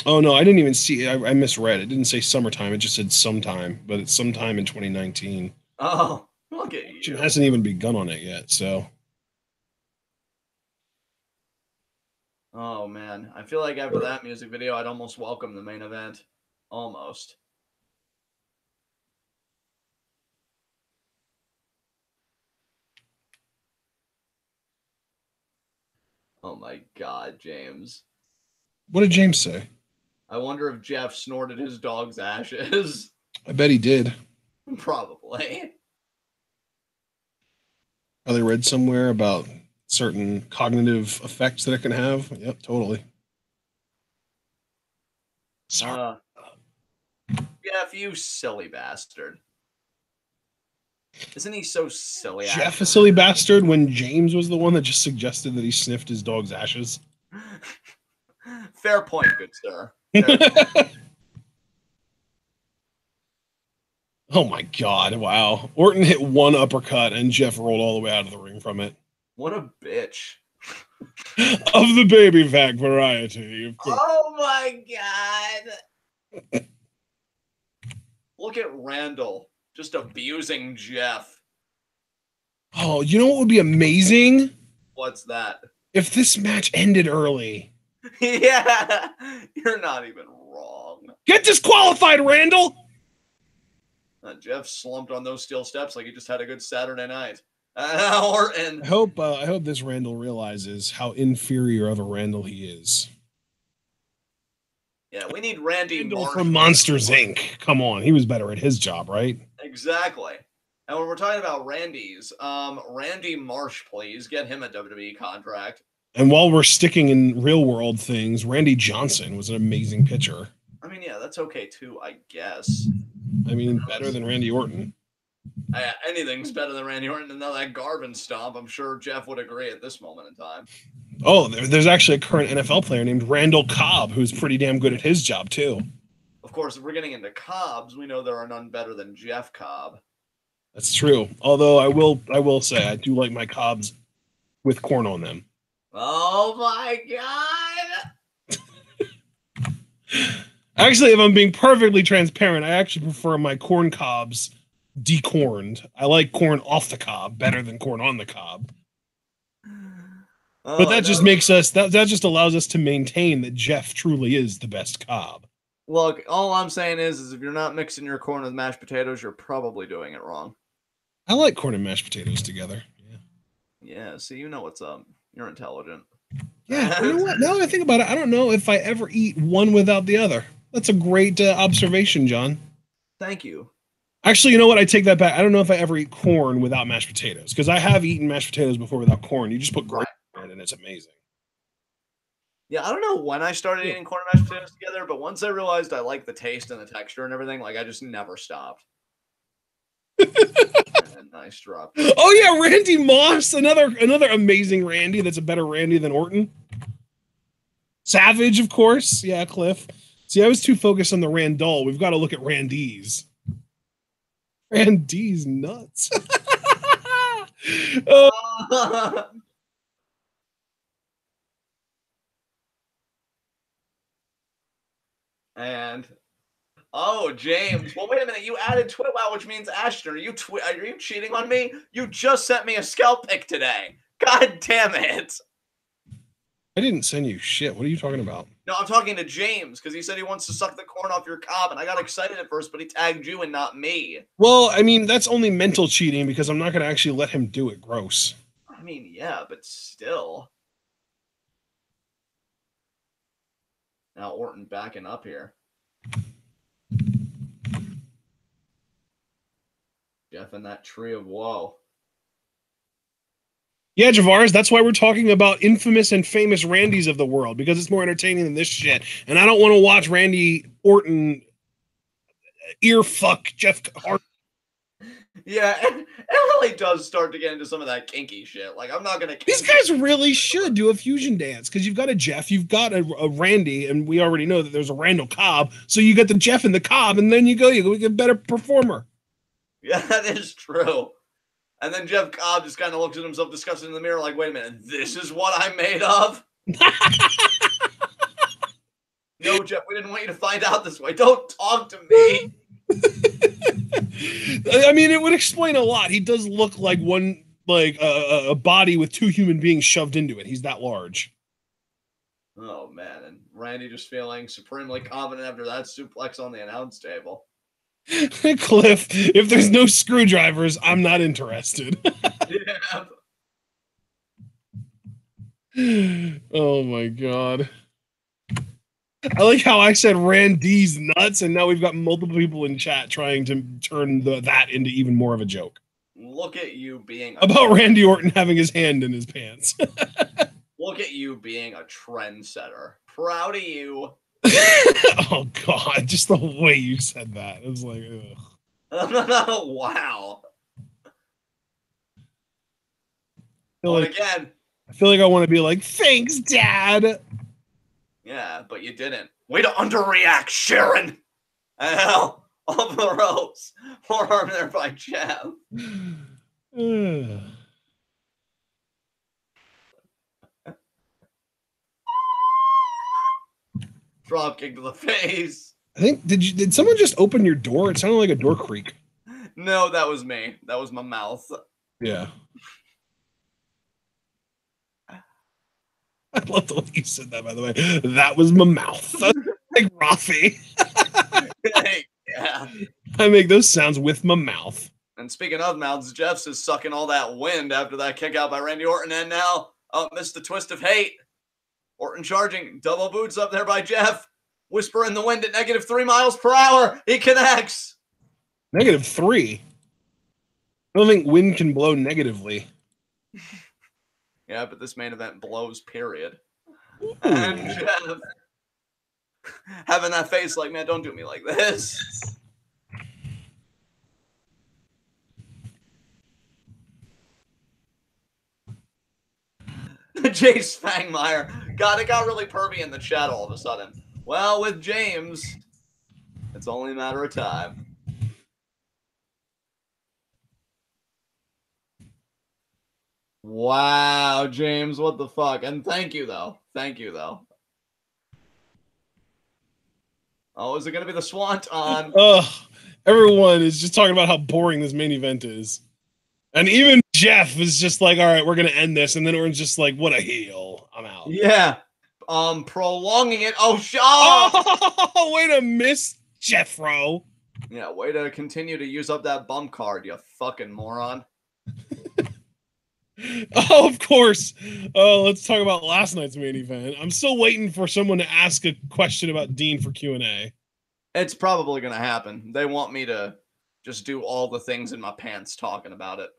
Oh, no, I didn't even see. I misread. It didn't say summertime. It just said sometime, but it's sometime in 2019. Oh, Look at It you. hasn't even begun on it yet, so. Oh, man. I feel like after that music video, I'd almost welcome the main event. Almost. Oh, my God, James. What did James say? I wonder if Jeff snorted his dog's ashes. I bet he did. Probably. Probably read somewhere about certain cognitive effects that it can have. Yep, totally. Sorry. Jeff, you silly bastard. Isn't he so silly? Jeff, a silly bastard, when James was the one that just suggested that he sniffed his dog's ashes. Fair point, good sir. Fair point. Oh my God! Wow, Orton hit one uppercut and Jeff rolled all the way out of the ring from it. What a bitch! Of the baby fact variety, of course. Oh my God! Look at Randall just abusing Jeff. Oh, you know what would be amazing? What's that? If this match ended early. Yeah, you're not even wrong. Get disqualified, Randall! Jeff slumped on those steel steps like he just had a good Saturday night. Orton. I hope this Randall realizes how inferior of a Randall he is. Yeah, we need Randy Randall Marsh from Monsters Inc. Come on, he was better at his job, right? Exactly. And when we're talking about Randy's, Randy Marsh, please get him a WWE contract. And while we're sticking in real world things, Randy Johnson was an amazing pitcher. I mean, yeah, that's okay too, I guess. I mean, better than Randy Orton. Anything's better than Randy Orton, and now that Garvin stomp. I'm sure Jeff would agree at this moment in time. Oh, there's actually a current NFL player named Randall Cobb who's pretty damn good at his job too. Of course, if we're getting into Cobbs, we know there are none better than Jeff Cobb. That's true. Although I will say I do like my Cobbs with corn on them. Oh my God! Actually, if I'm being perfectly transparent, I actually prefer my corn cobs decorned. I like corn off the cob better than corn on the cob. But that just makes us that just allows us to maintain that Jeff truly is the best cob. Look, all I'm saying is if you're not mixing your corn with mashed potatoes, you're probably doing it wrong. I like corn and mashed potatoes together. Yeah. Yeah, see, you know what's up. You're intelligent. Yeah, you know what? Now that I think about it, I don't know if I ever eat one without the other. That's a great observation, John. Thank you. Actually, you know what? I take that back. I don't know if I ever eat corn without mashed potatoes, because I have eaten mashed potatoes before without corn. You just put gravy in it, and it's amazing. Yeah, I don't know when I started eating corn and mashed potatoes together, but once I realized I liked the taste and the texture and everything, like I just never stopped. Nice drop. Oh yeah, Randy Moss, another amazing Randy. That's a better Randy than Orton. Savage, of course. Yeah, Cliff. See, I was too focused on the Randall. We've got to look at Randy's. Randy's nuts. And James. Well, wait a minute. You added Twitwow, which means Ashton. Are you cheating on me? You just sent me a scalp pic today. God damn it. I didn't send you shit. What are you talking about? No, I'm talking to James because he said he wants to suck the corn off your cob, and I got excited at first, but he tagged you and not me. Well, I mean, that's only mental cheating because I'm not going to actually let him do it. Gross. I mean, yeah, but still. Now Orton backing up here. Jeff and that tree of woe. Yeah, Javaris, that's why we're talking about infamous and famous Randys of the world, because it's more entertaining than this shit. And I don't want to watch Randy Orton ear fuck Jeff Hardy. Yeah, it really does start to get into some of that kinky shit. Like, I'm not going to... These guys really should do a fusion dance, because you've got a Jeff, you've got a Randy, and we already know that there's a Randall Cobb, so you got the Jeff and the Cobb, and then you get a better performer. Yeah, that is true. And then Jeff Cobb just kind of looks at himself disgusted in the mirror like, wait a minute, this is what I'm made of? No, Jeff, we didn't want you to find out this way. Don't talk to me. I mean, it would explain a lot. He does look like a body with two human beings shoved into it. He's that large. Oh man, and Randy just feeling supremely confident after that suplex on the announce table. Cliff, if there's no screwdrivers, I'm not interested. Yeah. Oh my god. I like how I said Randy's nuts, and now we've got multiple people in chat trying to turn that into even more of a joke. Look at you being about Randy Orton having his hand in his pants. Look at you being a trendsetter. Proud of you. Oh god, just the way you said that. It was like, ugh. Wow. I feel like I want to be like, thanks, Dad. Yeah, but you didn't. Way to underreact, Sharon. Hell, off the ropes. Forearm there by Jeff. Drop kick to the face. I think did someone just open your door? It sounded like a door creak. No, that was me. That was my mouth. Yeah. I love the way you said that, by the way. That was my mouth. Like Rafi. Yeah. I make those sounds with my mouth. And speaking of mouths, Jeff's is sucking all that wind after that kick out by Randy Orton. And now, missed the twist of hate. Orton charging. Double boots up there by Jeff. Whisper in the wind at -3 miles per hour. He connects. -3? I don't think wind can blow negatively. Yeah, but this main event blows, period. Ooh. And Jeff having that face like, man, don't do me like this. Jace Fangmeyer. God, it got really pervy in the chat all of a sudden. Well, with James, it's only a matter of time. Wow, James, what the fuck? And thank you, though. Thank you, though. Oh, is it going to be the Swanton? Ugh. Everyone is just talking about how boring this main event is. And even Jeff is just like, all right, we're going to end this. And then Orton's just like, what a heel. I'm out. Yeah. Prolonging it. Oh, way to miss, Jeffro. Yeah, way to continue to use up that bump card, you fucking moron. Oh, of course. Oh, let's talk about last night's main event. I'm still waiting for someone to ask a question about Dean for Q&A. It's probably going to happen. They want me to just do all the things in my pants talking about it.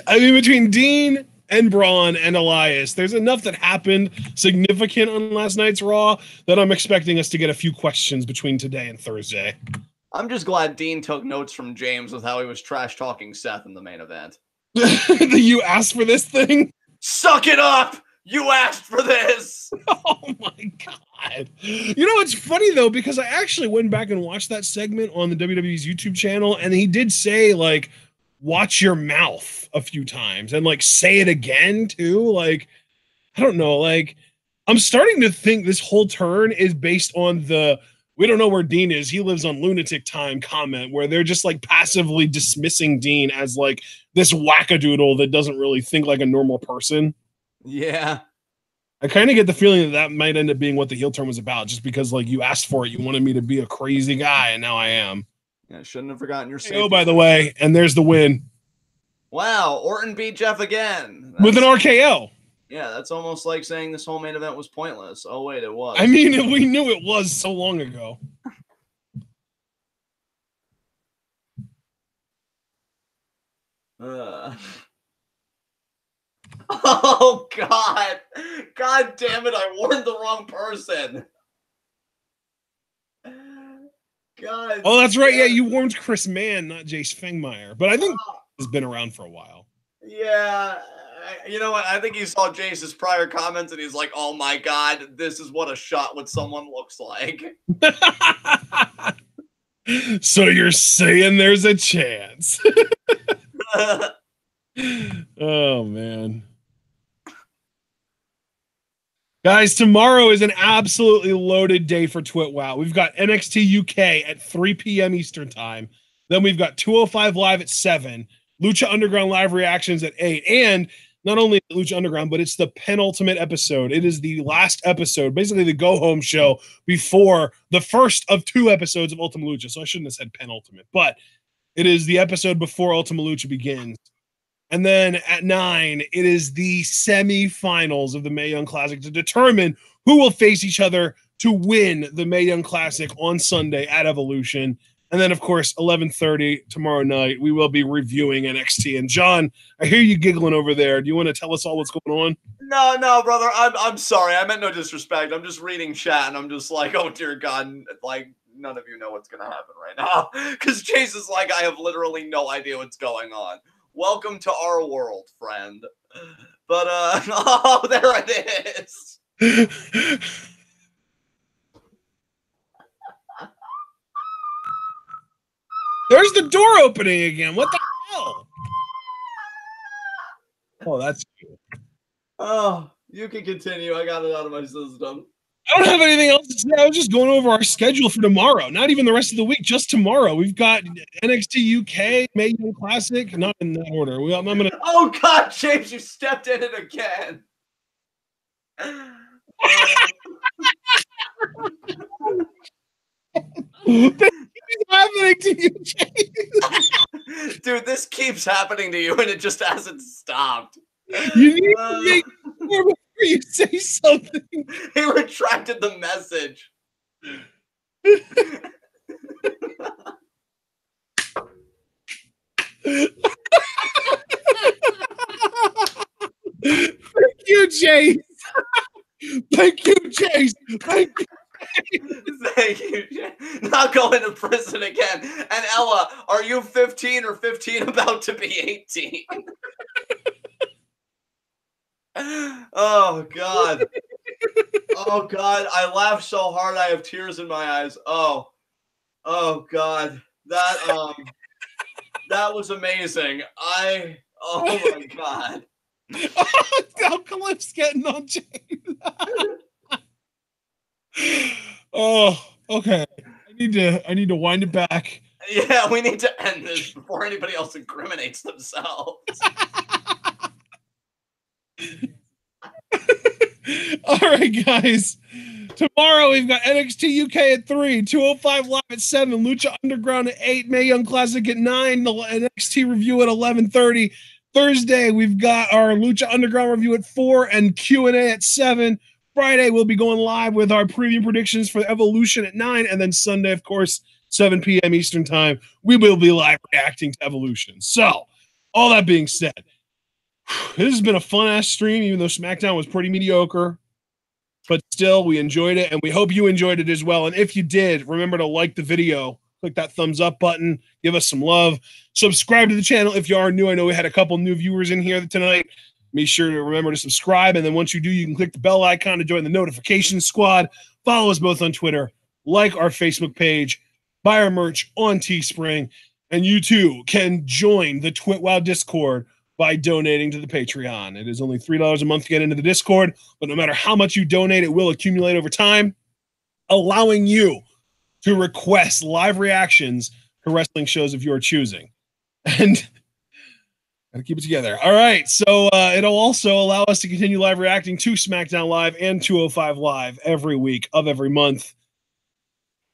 I mean, between Dean and Braun and Elias, there's enough that happened significant on last night's Raw that I'm expecting us to get a few questions between today and Thursday. I'm just glad Dean took notes from James with how he was trash-talking Seth in the main event. You asked for this thing? Suck it up! You asked for this! Oh my god. You know, it's funny though, because I actually went back and watched that segment on the WWE's YouTube channel, and he did say, like, watch your mouth a few times, and, like, say it again too. Like, I don't know, like, I'm starting to think this whole turn is based on the we don't know where Dean is, he lives on lunatic time comment, where they're just, like, passively dismissing Dean as, like, this wackadoodle that doesn't really think like a normal person. Yeah. I kind of get the feeling that might end up being what the heel turn was about, just because, like, you asked for it. You wanted me to be a crazy guy, and now I am. Yeah, shouldn't have forgotten your safety. Oh, by the way, and there's the win. Wow, Orton beat Jeff again. With an RKO. Yeah, that's almost like saying this whole main event was pointless. Oh, wait, it was. I mean, we knew it was so long ago. Oh, God. God damn it, I warned the wrong person. God. Oh, that's right. Yeah, you warned Chris Mann, not Jace Fangmeyer. But I think has been around for a while. Yeah. You know what? I think he saw Jace's prior comments and he's like, oh my God, this is what a shot with someone looks like. So you're saying there's a chance. Oh, man. Guys, tomorrow is an absolutely loaded day for TwitWow. We've got NXT UK at 3 p.m. Eastern Time. Then we've got 205 Live at 7, Lucha Underground live reactions at 8, and not only Lucha Underground, but it's the penultimate episode. It is the last episode, basically the go-home show before the first of 2 episodes of Ultima Lucha. So I shouldn't have said penultimate, but it is the episode before Ultima Lucha begins. And then at 9, it is the semifinals of the Mae Young Classic to determine who will face each other to win the Mae Young Classic on Sunday at Evolution. And then, of course, 11:30 tomorrow night, we will be reviewing NXT. And John, I hear you giggling over there. Do you want to tell us all what's going on? No, brother. I'm sorry. I meant no disrespect. I'm just reading chat, and I'm just like, oh, dear God. Like, none of you know what's going to happen right now. Because Chase is like, I have literally no idea what's going on. Welcome to our world, friend. But, oh, there it is. There's the door opening again. What the hell? Oh, that's cute. Oh, you can continue. I got it out of my system. I don't have anything else to say. I was just going over our schedule for tomorrow. Not even the rest of the week, just tomorrow. We've got NXT UK, Mae Young Classic. Not in that order. I'm gonna. Oh God, James, you stepped in it again. This happening to you, James? Dude, this keeps happening to you, and it just hasn't stopped. You need to make sure before you say something. He retracted the message. Thank you, Chase. Thank you, Chase. Thank you. Thank you. Not going to prison again. And Ella, are you 15 or 15 about to be 18? Oh God. Oh God. I laughed so hard I have tears in my eyes. Oh God. That was amazing. Oh my God. Now Cliff's getting on James. Oh, okay. I need to wind it back. Yeah, we need to end this before anybody else incriminates themselves. All right, guys. Tomorrow we've got NXT UK at 3, 205 Live at 7, Lucha Underground at 8, Mae Young Classic at 9, the NXT review at 11:30. Thursday we've got our Lucha Underground review at 4 and Q&A at 7. Friday, we'll be going live with our preview predictions for Evolution at 9. And then Sunday, of course, 7 p.m. Eastern time, we will be live reacting to Evolution. So, all that being said, this has been a fun-ass stream, even though SmackDown was pretty mediocre. But still, we enjoyed it, and we hope you enjoyed it as well. And if you did, remember to like the video, click that thumbs up button, give us some love. Subscribe to the channel if you are new. I know we had a couple new viewers in here tonight. Make sure to remember to subscribe. And then once you do, you can click the bell icon to join the notification squad. Follow us both on Twitter, like our Facebook page, buy our merch on Teespring. And you too can join the TwitWow Discord by donating to the Patreon. It is only $3 a month to get into the Discord, but no matter how much you donate, it will accumulate over time, allowing you to request live reactions to wrestling shows of your choosing. And gotta keep it together. All right. So it'll also allow us to continue live reacting to SmackDown Live and 205 Live every week of every month.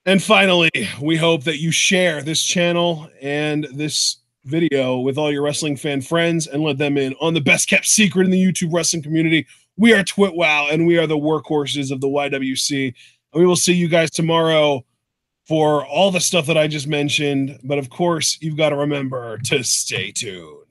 And finally, we hope that you share this channel and this video with all your wrestling fan friends and let them in on the best kept secret in the YouTube wrestling community. We are TwitWow, and we are the workhorses of the YWC. And we will see you guys tomorrow for all the stuff that I just mentioned. But of course, you've got to remember to stay tuned.